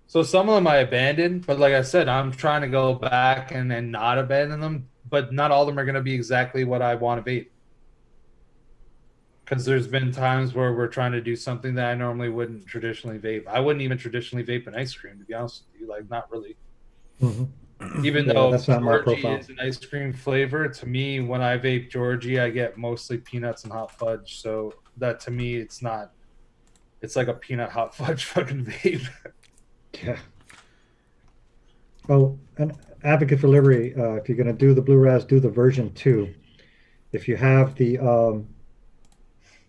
S4: So some of them I abandoned, but like I said, I'm trying to go back and then not abandon them. But not all of them are gonna be exactly what I want to vape. Because there's been times where we're trying to do something that I normally wouldn't traditionally vape. I wouldn't even traditionally vape an ice cream, to be honest with you. Like, not really.
S2: Mhm.
S4: Even
S2: Yeah,
S4: though
S2: that's not my
S4: Georgie
S2: profile.
S4: is an ice cream flavor, to me, when I vape Georgie, I get mostly peanuts and hot fudge. So that to me, it's not. It's like a peanut hot fudge fucking vape.
S2: Yeah. Oh, an advocate for liberty. If you're going to do the Blue Raz, do the version 2. If you have the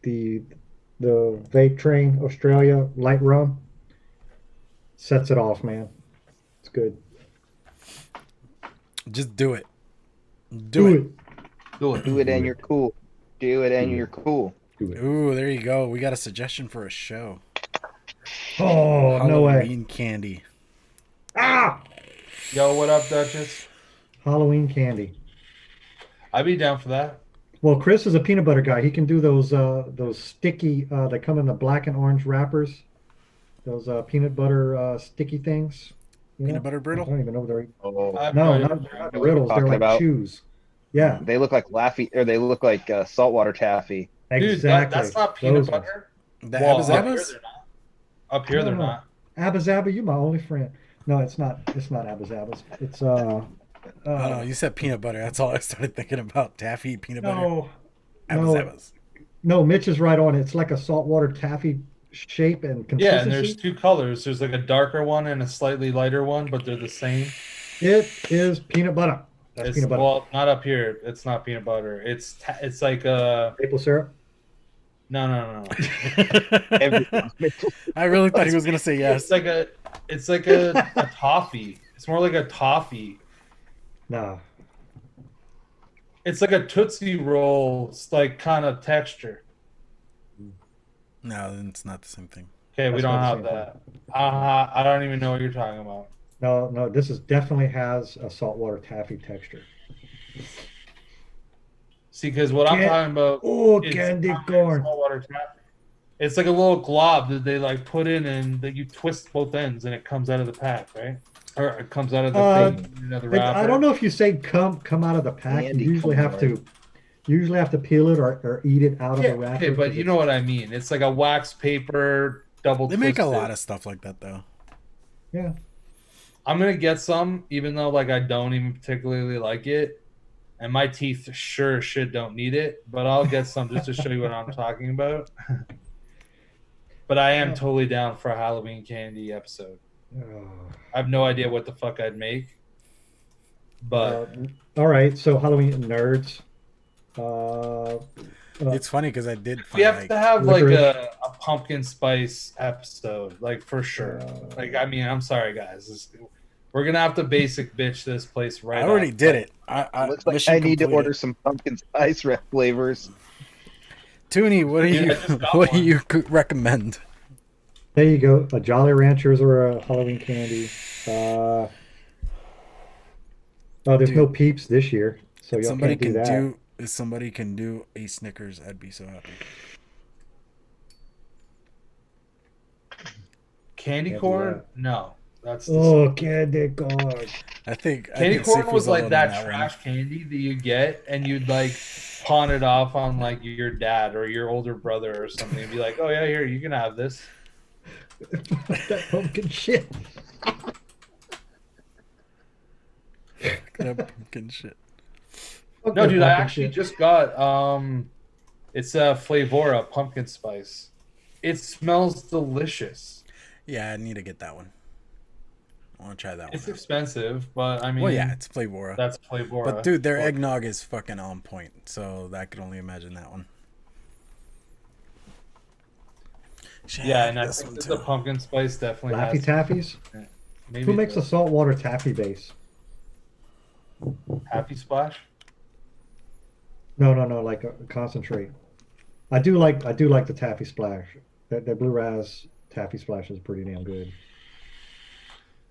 S2: Vape Train Australia light rum, sets it off, man. It's good.
S1: Just do it. Do it.
S4: Do it.
S3: Do it and you're cool. Do it and you're cool.
S2: Do it.
S1: Ooh, there you go. We got a suggestion for a show.
S2: Oh, no way.
S1: Halloween candy.
S2: Ah!
S4: Yo, what up, Duchess?
S2: Halloween candy.
S4: I'd be down for that.
S2: Well, Chris is a peanut butter guy. He can do those sticky. They come in the black and orange wrappers. Those peanut butter sticky things. You know?
S1: Peanut butter
S2: I
S1: brittle?
S2: don't even know what they're.
S3: Oh,
S2: No, not riddles. They're
S3: Talking
S2: like
S3: about-
S2: chews. Yeah,
S3: they look like Laffy, or they look like saltwater taffy.
S4: Dude,
S2: exactly.
S4: that's not peanut
S2: Those ones.
S4: butter.
S1: The
S4: Well,
S1: Abba
S4: up here
S1: Zabbas?
S4: they're not. Up here they're
S2: No.
S4: not.
S2: Abba Zabba, you my only friend. No, it's not. It's not Abba Zabbas. It's
S1: Oh no, you said peanut butter. That's all I started thinking about. Taffy, peanut butter.
S2: no,
S1: Abba
S2: no.
S1: Zabbas.
S2: no. Mitch is right on. It's like a saltwater taffy shape and consistency.
S4: Yeah, and there's two colors. There's like a darker one and a slightly lighter one, but they're the same.
S2: It is peanut butter. That's
S4: It's,
S2: peanut butter.
S4: well, not up here. It's not peanut butter. It's like a
S2: Maple syrup.
S4: no.
S3: Everything's maple.
S1: I really thought he was gonna say yes.
S4: It's like a toffee. It's more like a toffee.
S2: No.
S4: It's like a Tootsie Roll, like kind of texture.
S1: No, then it's not the same thing.
S4: Okay, we
S2: That's
S4: don't
S2: not
S4: have
S2: the same
S4: that. I don't even know what you're talking about.
S2: No. This is definitely has a saltwater taffy texture.
S4: See, because what I'm
S2: Can-
S4: talking about
S2: Oh,
S4: is
S2: candy
S4: not
S2: corn.
S4: saltwater taffy. It's like a little glob that they like put in and that you twist both ends and it comes out of the pack, right? Or it comes out of the thing, you know, the wrapper.
S2: I don't know if you say come out of the pack.
S3: Candy
S2: You usually have
S3: corn.
S2: to peel it or eat it out of
S4: Yeah,
S2: the wrapper.
S4: okay, but
S2: 'cause
S4: you know what I mean. It's like a wax paper double.
S1: They make a
S4: twisted.
S1: lot of stuff like that though.
S2: Yeah.
S4: I'm gonna get some, even though like I don't even particularly like it, and my teeth sure as shit don't need it. But I'll get some just to show you what I'm talking about. But I am totally down for a Halloween candy episode. I have no idea what the fuck I'd make. But
S2: all right, so Halloween nerds.
S1: It's funny because I did
S4: we
S1: find
S4: have to have like
S2: licorice.
S4: a pumpkin spice episode, like for sure. Like, I mean, I'm sorry, guys. We're gonna have to basic bitch this place right.
S1: I already
S4: off.
S1: did it. I
S3: Looks like
S1: mission
S3: I need to
S1: completed.
S3: order some pumpkin spice flavors.
S1: Toonie, what do
S4: Dude,
S1: you
S4: I just got
S1: what do
S4: one.
S1: you recommend?
S2: There you go. A Jolly Ranchers or a Halloween candy. Oh, there's
S1: Dude,
S2: no Peeps this year, so
S1: If
S2: y'all
S1: somebody
S2: can't do
S1: can
S2: that.
S1: do if somebody can do a Snickers, I'd be so happy.
S4: Candy
S2: Can't do
S4: corn?
S2: that.
S4: No, that's
S2: Candy corn.
S1: I think
S4: candy corn
S1: Sif
S4: was like
S1: alone
S4: that
S1: on
S4: trash candy that you get and you'd like pawn it off on like your dad or your older brother or something and be like, oh yeah, here, you can have this.
S2: That pumpkin shit.
S1: That pumpkin shit.
S2: Fuck
S4: No,
S2: that
S4: dude, I
S2: pumpkin
S4: actually
S2: shit.
S4: just got it's a Flavora pumpkin spice. It smells delicious.
S1: Yeah, I need to get that one. I want to try that
S4: It's
S1: one. out.
S4: expensive, but I mean,
S1: Well, yeah, it's Flavora.
S4: that's Flavora.
S1: But dude, their eggnog is fucking on point, so I could only imagine that one.
S4: Yeah, and I
S1: this
S4: think
S1: one
S4: that
S1: too.
S4: the pumpkin spice definitely
S2: Laffy
S4: has.
S2: Taffies?
S4: Maybe
S2: Who makes
S4: the
S2: a saltwater taffy base?
S4: Happy Splash?
S2: No, like a concentrate. I do like the taffy splash. That blue raz taffy splash is pretty damn good.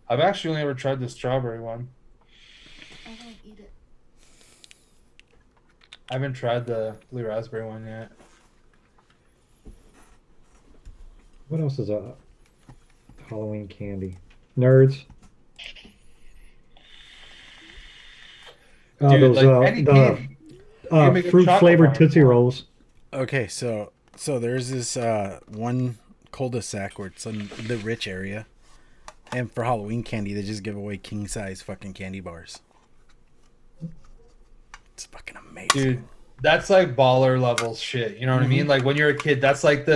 S4: I've actually only ever tried the strawberry one.
S5: I won't eat it.
S4: I haven't tried the blue raspberry one yet.
S2: What else is a Halloween candy? Nerds.
S4: Dude,
S2: Those
S4: like any candy. You can make a
S2: fruit
S4: chocolate
S2: flavored
S4: bar.
S2: Tootsie Rolls.
S1: Okay, so there's this one cul-de-sac where it's in the rich area, and for Halloween candy they just give away king size fucking candy bars. It's fucking amazing.
S4: Dude, that's like baller level shit. You know what I mean? Like when you're a kid, that's like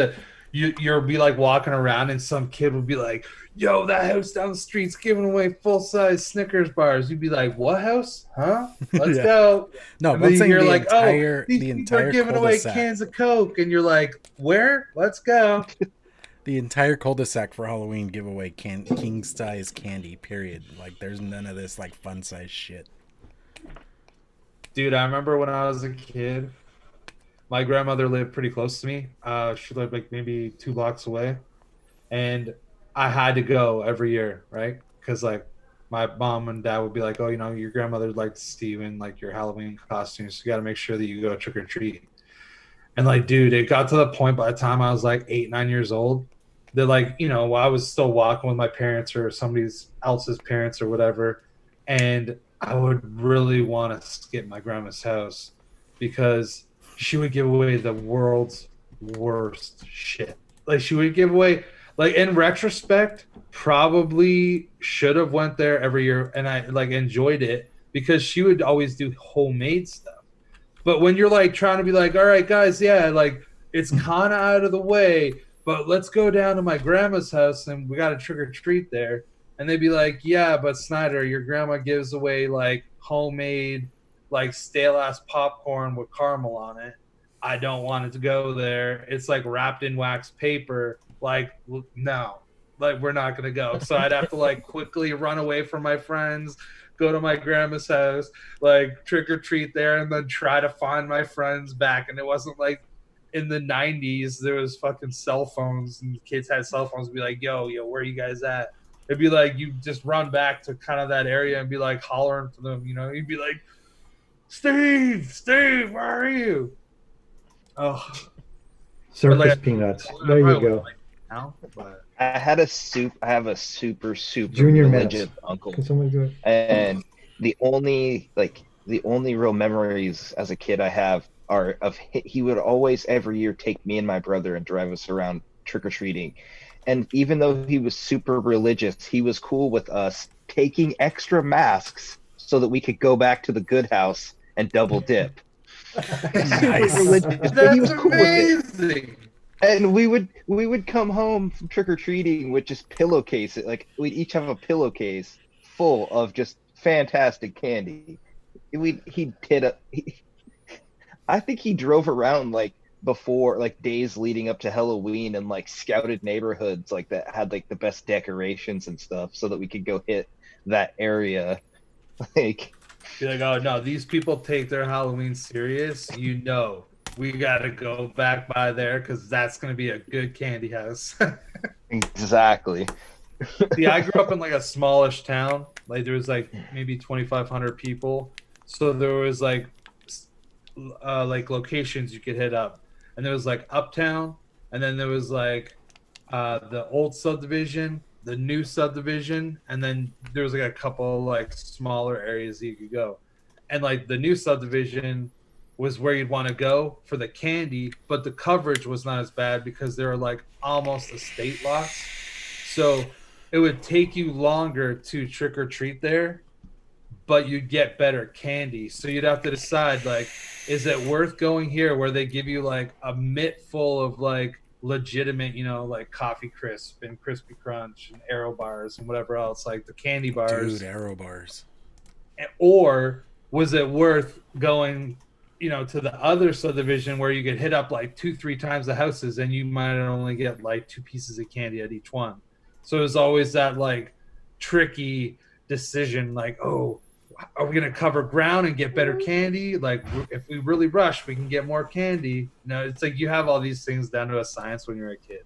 S4: you'll be like walking around and some kid will be like, yo, that house down the street's giving away full-size Snickers bars. You'd be like, what house? Huh? Let's
S1: Yeah.
S4: go.
S1: No,
S4: And
S1: but I'm
S4: then
S1: saying
S4: you're
S1: the
S4: like,
S1: entire
S4: these
S1: the
S4: people
S1: entire
S4: are giving away
S1: cul-de-sac.
S4: cans of Coke. And you're like, where? Let's go.
S1: The entire cul-de-sac for Halloween give away king size candy. Period. Like there's none of this like fun size shit.
S4: Dude, I remember when I was a kid, my grandmother lived pretty close to me. She lived like maybe 2 blocks away. And I had to go every year, right? Because like my mom and dad would be like, oh, you know, your grandmother likes Steven, like your Halloween costumes. So you got to make sure that you go trick or treat. And like, dude, it got to the point by the time I was like 8, 9 years old that like, you know, I was still walking with my parents or somebody else's parents or whatever. And I would really want to skip my grandma's house because she would give away the world's worst shit. Like she would give away, like in retrospect, probably should have went there every year and I like enjoyed it because she would always do homemade stuff. But when you're like trying to be like, all right, guys, yeah, like it's kind of out of the way, but let's go down to my grandma's house and we got to trick or treat there. And they'd be like, yeah, but Snyder, your grandma gives away like homemade, like stale ass popcorn with caramel on it. I don't want it to go there. It's like wrapped in wax paper. Like, no, like we're not gonna go. So I'd have to like quickly run away from my friends, go to my grandma's house, like trick or treat there, and then try to find my friends back. And it wasn't like in the 90s there was fucking cell phones and kids had cell phones and be like, yo, where are you guys at? It'd be like you just run back to kind of that area and be like hollering for them, you know. You'd be like, Steve, where are you? Oh,
S2: Circus
S4: like-
S2: peanuts. There you go.
S4: now, but
S3: I have a super
S2: Junior
S3: religious
S2: mints.
S3: uncle,
S2: Can somebody do it?
S3: and the only real memories as a kid I have are of he would always every year take me and my brother and drive us around trick or treating, and even though he was super religious, he was cool with us taking extra masks so that we could go back to the good house and double dip.
S1: Nice.
S3: Religious, but
S4: that's
S3: he was cool with it.
S4: amazing.
S3: And we would come home from trick or treating with just pillowcases. Like we'd each have a pillowcase full of just fantastic candy. He'd hit up. I think he drove around like before, like days leading up to Halloween, and like scouted neighborhoods like that had like the best decorations and stuff, so that we could go hit that area. Like,
S4: Be like, oh no, these people take their Halloween serious. You know, we got to go back by there because that's gonna be a good candy house.
S3: exactly.
S4: See, I grew up in like a smallish town. Like there was like maybe 2,500 people, so there was like locations you could hit up, and there was like Uptown, and then there was like the old subdivision, the new subdivision, and then there was like a couple like smaller areas that you could go, and like the new subdivision was where you'd want to go for the candy, but the coverage was not as bad because they were like almost estate lots, so it would take you longer to trick or treat there, but you'd get better candy. So you'd have to decide, like, is it worth going here where they give you like a mitt full of like legitimate, like Coffee Crisp and Crispy Crunch and Aero bars and whatever else, like the candy bars.
S1: Dude, Arrow bars.
S4: Or was it worth going, to the other subdivision where you could hit up like 2-3 times the houses and you might only get like 2 pieces of candy at each one. So it was always that like tricky decision, like, oh, are we going to cover ground and get better candy? Like, if we really rush, we can get more candy. It's like you have all these things down to a science when you're a kid.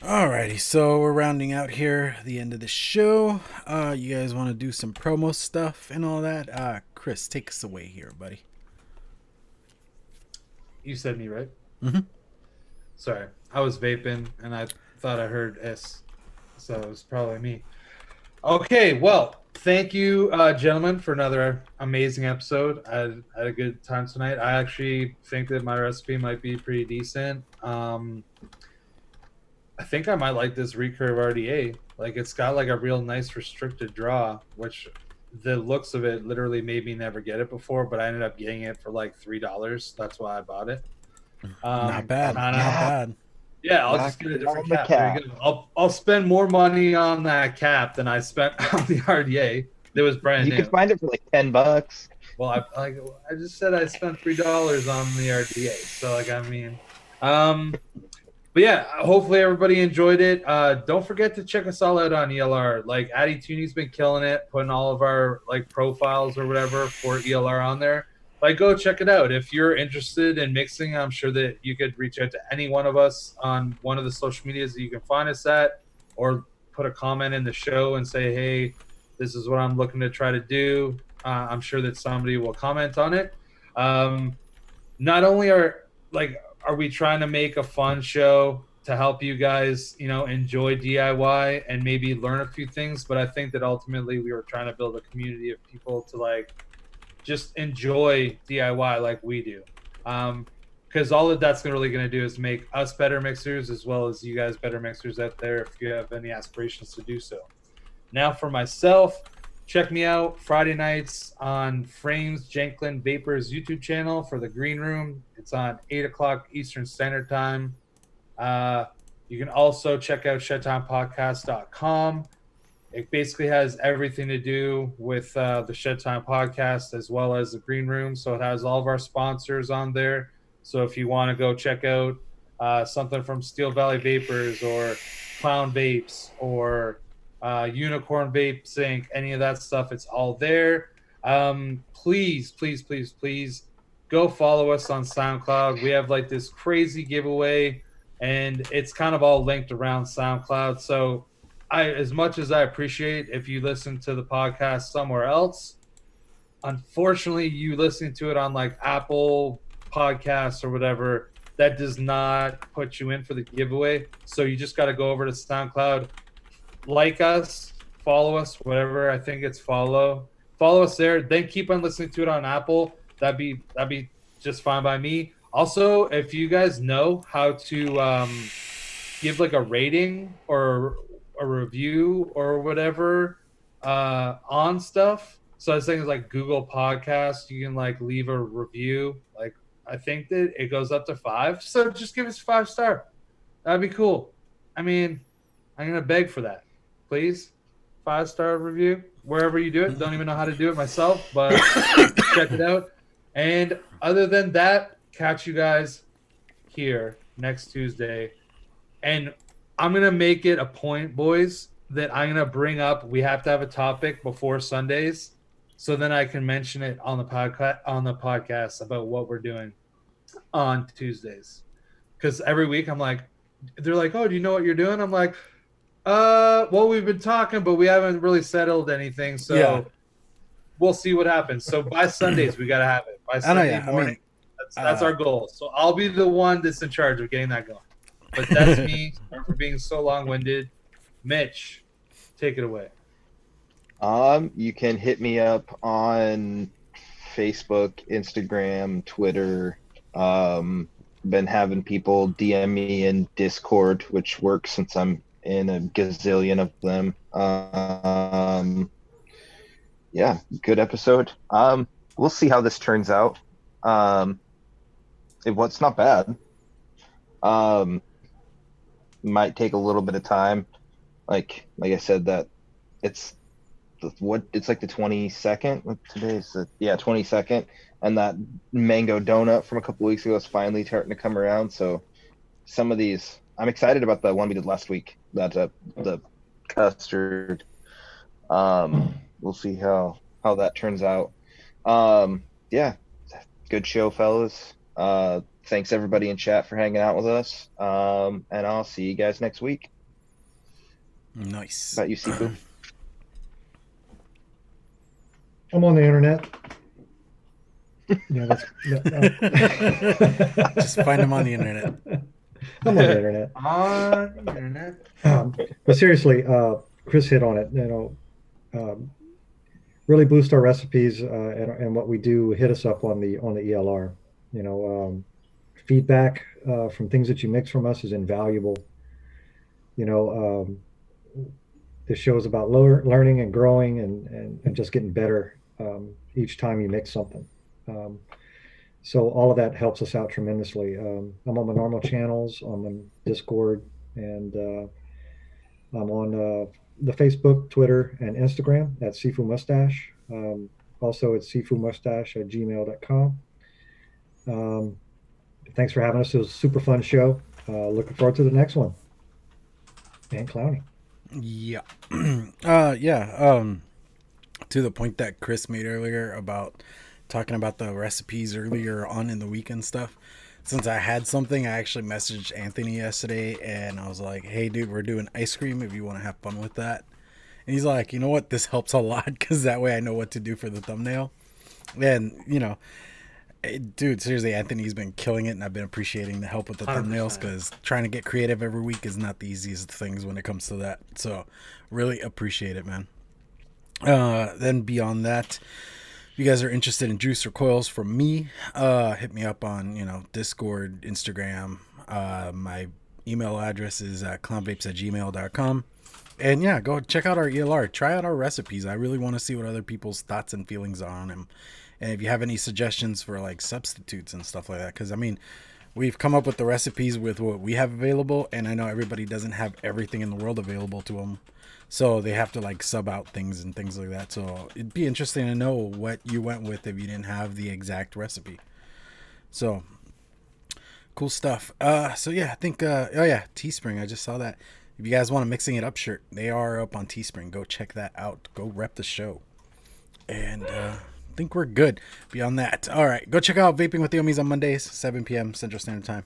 S1: Alrighty, so we're rounding out here the end of the show. You guys want to do some promo stuff and all that? Chris, take us away here, buddy.
S4: You said me, right?
S1: Mm-hmm.
S4: Sorry, I was vaping and I thought I heard S, so it was probably me. Okay, well, thank you, gentlemen, for another amazing episode. I had a good time tonight. I actually think that my recipe might be pretty decent. I think I might like this recurve RDA. Like, it's got like a real nice restricted draw, which the looks of it literally made me never get it before, but I ended up getting it for like $3. That's why I bought it.
S1: Not bad. Not bad.
S4: Yeah, I'll just get a different cap. There you go. I'll spend more money on that cap than I spent on the RDA. It was brand new.
S3: You could find it for like $10.
S4: Well, I just said I spent $3 on the RDA. So like, I mean, but yeah, hopefully everybody enjoyed it. Don't forget to check us all out on ELR. Like, Addy Tooney's been killing it, putting all of our like profiles or whatever for ELR on there. Like, go check it out. If you're interested in mixing, I'm sure that you could reach out to any one of us on one of the social medias that you can find us at, or put a comment in the show and say, hey, this is what I'm looking to try to do. I'm sure that somebody will comment on it. Not only are we trying to make a fun show to help you guys, enjoy DIY and maybe learn a few things, but I think that ultimately we were trying to build a community of people to like just enjoy DIY like we do. Because all that that's really going to do is make us better mixers, as well as you guys better mixers out there if you have any aspirations to do so. Now for myself, check me out Friday nights on Frames Janklin Vapor's YouTube channel for the Green Room. It's on 8 o'clock Eastern Standard Time. You can also check out shedtimepodcast.com. It basically has everything to do with the Shed Time podcast as well as the Green Room. So it has all of our sponsors on there. So if you want to go check out something from Steel Valley Vapors or Clown Vapes or Unicorn Vape Sync, any of that stuff, it's all there. Please go follow us on SoundCloud. We have like this crazy giveaway, and it's kind of all linked around SoundCloud. So as much as I appreciate if you listen to the podcast somewhere else, unfortunately you listening to it on like Apple Podcasts or whatever, that does not put you in for the giveaway. So you just got to go over to SoundCloud, like us, follow us, whatever. I think it's follow us there. Then keep on listening to it on Apple. That'd be just fine by me. Also, if you guys know how to give like a rating or a review or whatever on stuff. So I was thinking like Google Podcasts, you can like leave a review. Like I think that it goes up to 5. So just give us 5-star. That'd be cool. I mean, I'm gonna beg for that, please. 5-star review wherever you do it. Don't even know how to do it myself, but check it out. And other than that, catch you guys here next Tuesday. And I'm gonna make it a point, boys, that I'm gonna bring up. We have to have a topic before Sundays, so then I can mention it on the podcast about what we're doing on Tuesdays. Because every week I'm like, they're like, "Oh, do you know what you're doing?" I'm like, well, we've been talking, but we haven't really settled anything, so
S1: Yeah.
S4: we'll see what happens." So by Sundays, we gotta have it. By Sunday morning, that's our goal. So I'll be the one that's in charge of getting that going. But that's me. Sorry for being so long-winded. Mitch, take it away.
S3: You can hit me up on Facebook, Instagram, Twitter. Been having people DM me in Discord, which works since I'm in a gazillion of them. Yeah, good episode. We'll see how this turns out. It's not bad. Might take a little bit of time. Like I said, that it's like the 22nd. Today's 22nd, and that mango donut from a couple weeks ago is finally starting to come around. So some of these, I'm excited about the one we did last week. That the custard. We'll see how that turns out. Yeah, good show, fellas. Thanks everybody in chat for hanging out with us. And I'll see you guys next week.
S1: Nice.
S3: About you, Sifu?
S2: I'm on the internet. Yeah,
S1: Just find him on the internet.
S2: I'm on the internet.
S4: On the internet.
S2: But seriously, Chris hit on it. Really boost our recipes and what we do. Hit us up on the ELR. Feedback from things that you mix from us is invaluable. This show is about learning and growing and just getting better each time you mix something. So all of that helps us out tremendously. I'm on my normal channels, I'm on Discord, and I'm on the Facebook, Twitter, and Instagram at Sifumustache. Also, it's Sifumustache@gmail.com. Thanks for having us. It was a super fun show. Looking forward to the next one. And clowning.
S1: Yeah. To the point that Chris made earlier about talking about the recipes earlier on in the week and stuff. Since I had something, I actually messaged Anthony yesterday and I was like, "Hey dude, we're doing ice cream if you want to have fun with that." And he's like, "You know what? This helps a lot because that way I know what to do for the thumbnail." And, dude, seriously, Anthony's been killing it and I've been appreciating the help with the
S4: 100%.
S1: thumbnails because trying to get creative every week is not the easiest things when it comes to that. So really appreciate it, man. Then beyond that, if you guys are interested in juice or coils from me, hit me up on, Discord, Instagram. My email address is clownvapes@gmail.com. And yeah, go check out our ELR. Try out our recipes. I really want to see what other people's thoughts and feelings are on them. And if you have any suggestions for like substitutes and stuff like that, because I mean, we've come up with the recipes with what we have available, and I know everybody doesn't have everything in the world available to them. So they have to like sub out things and things like that. So it'd be interesting to know what you went with if you didn't have the exact recipe. So cool stuff. So yeah, I think, Teespring. I just saw that. If you guys want a Mixing It Up shirt, they are up on Teespring. Go check that out. Go rep the show. And I think we're good beyond that. All right, go check out Vaping with the Ohmies on Mondays, 7 p.m. Central Standard Time.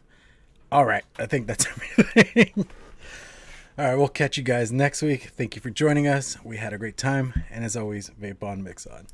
S1: All right, I think that's everything. All right, we'll catch you guys next week. Thank you for joining us. We had a great time. And as always, vape on, mix on.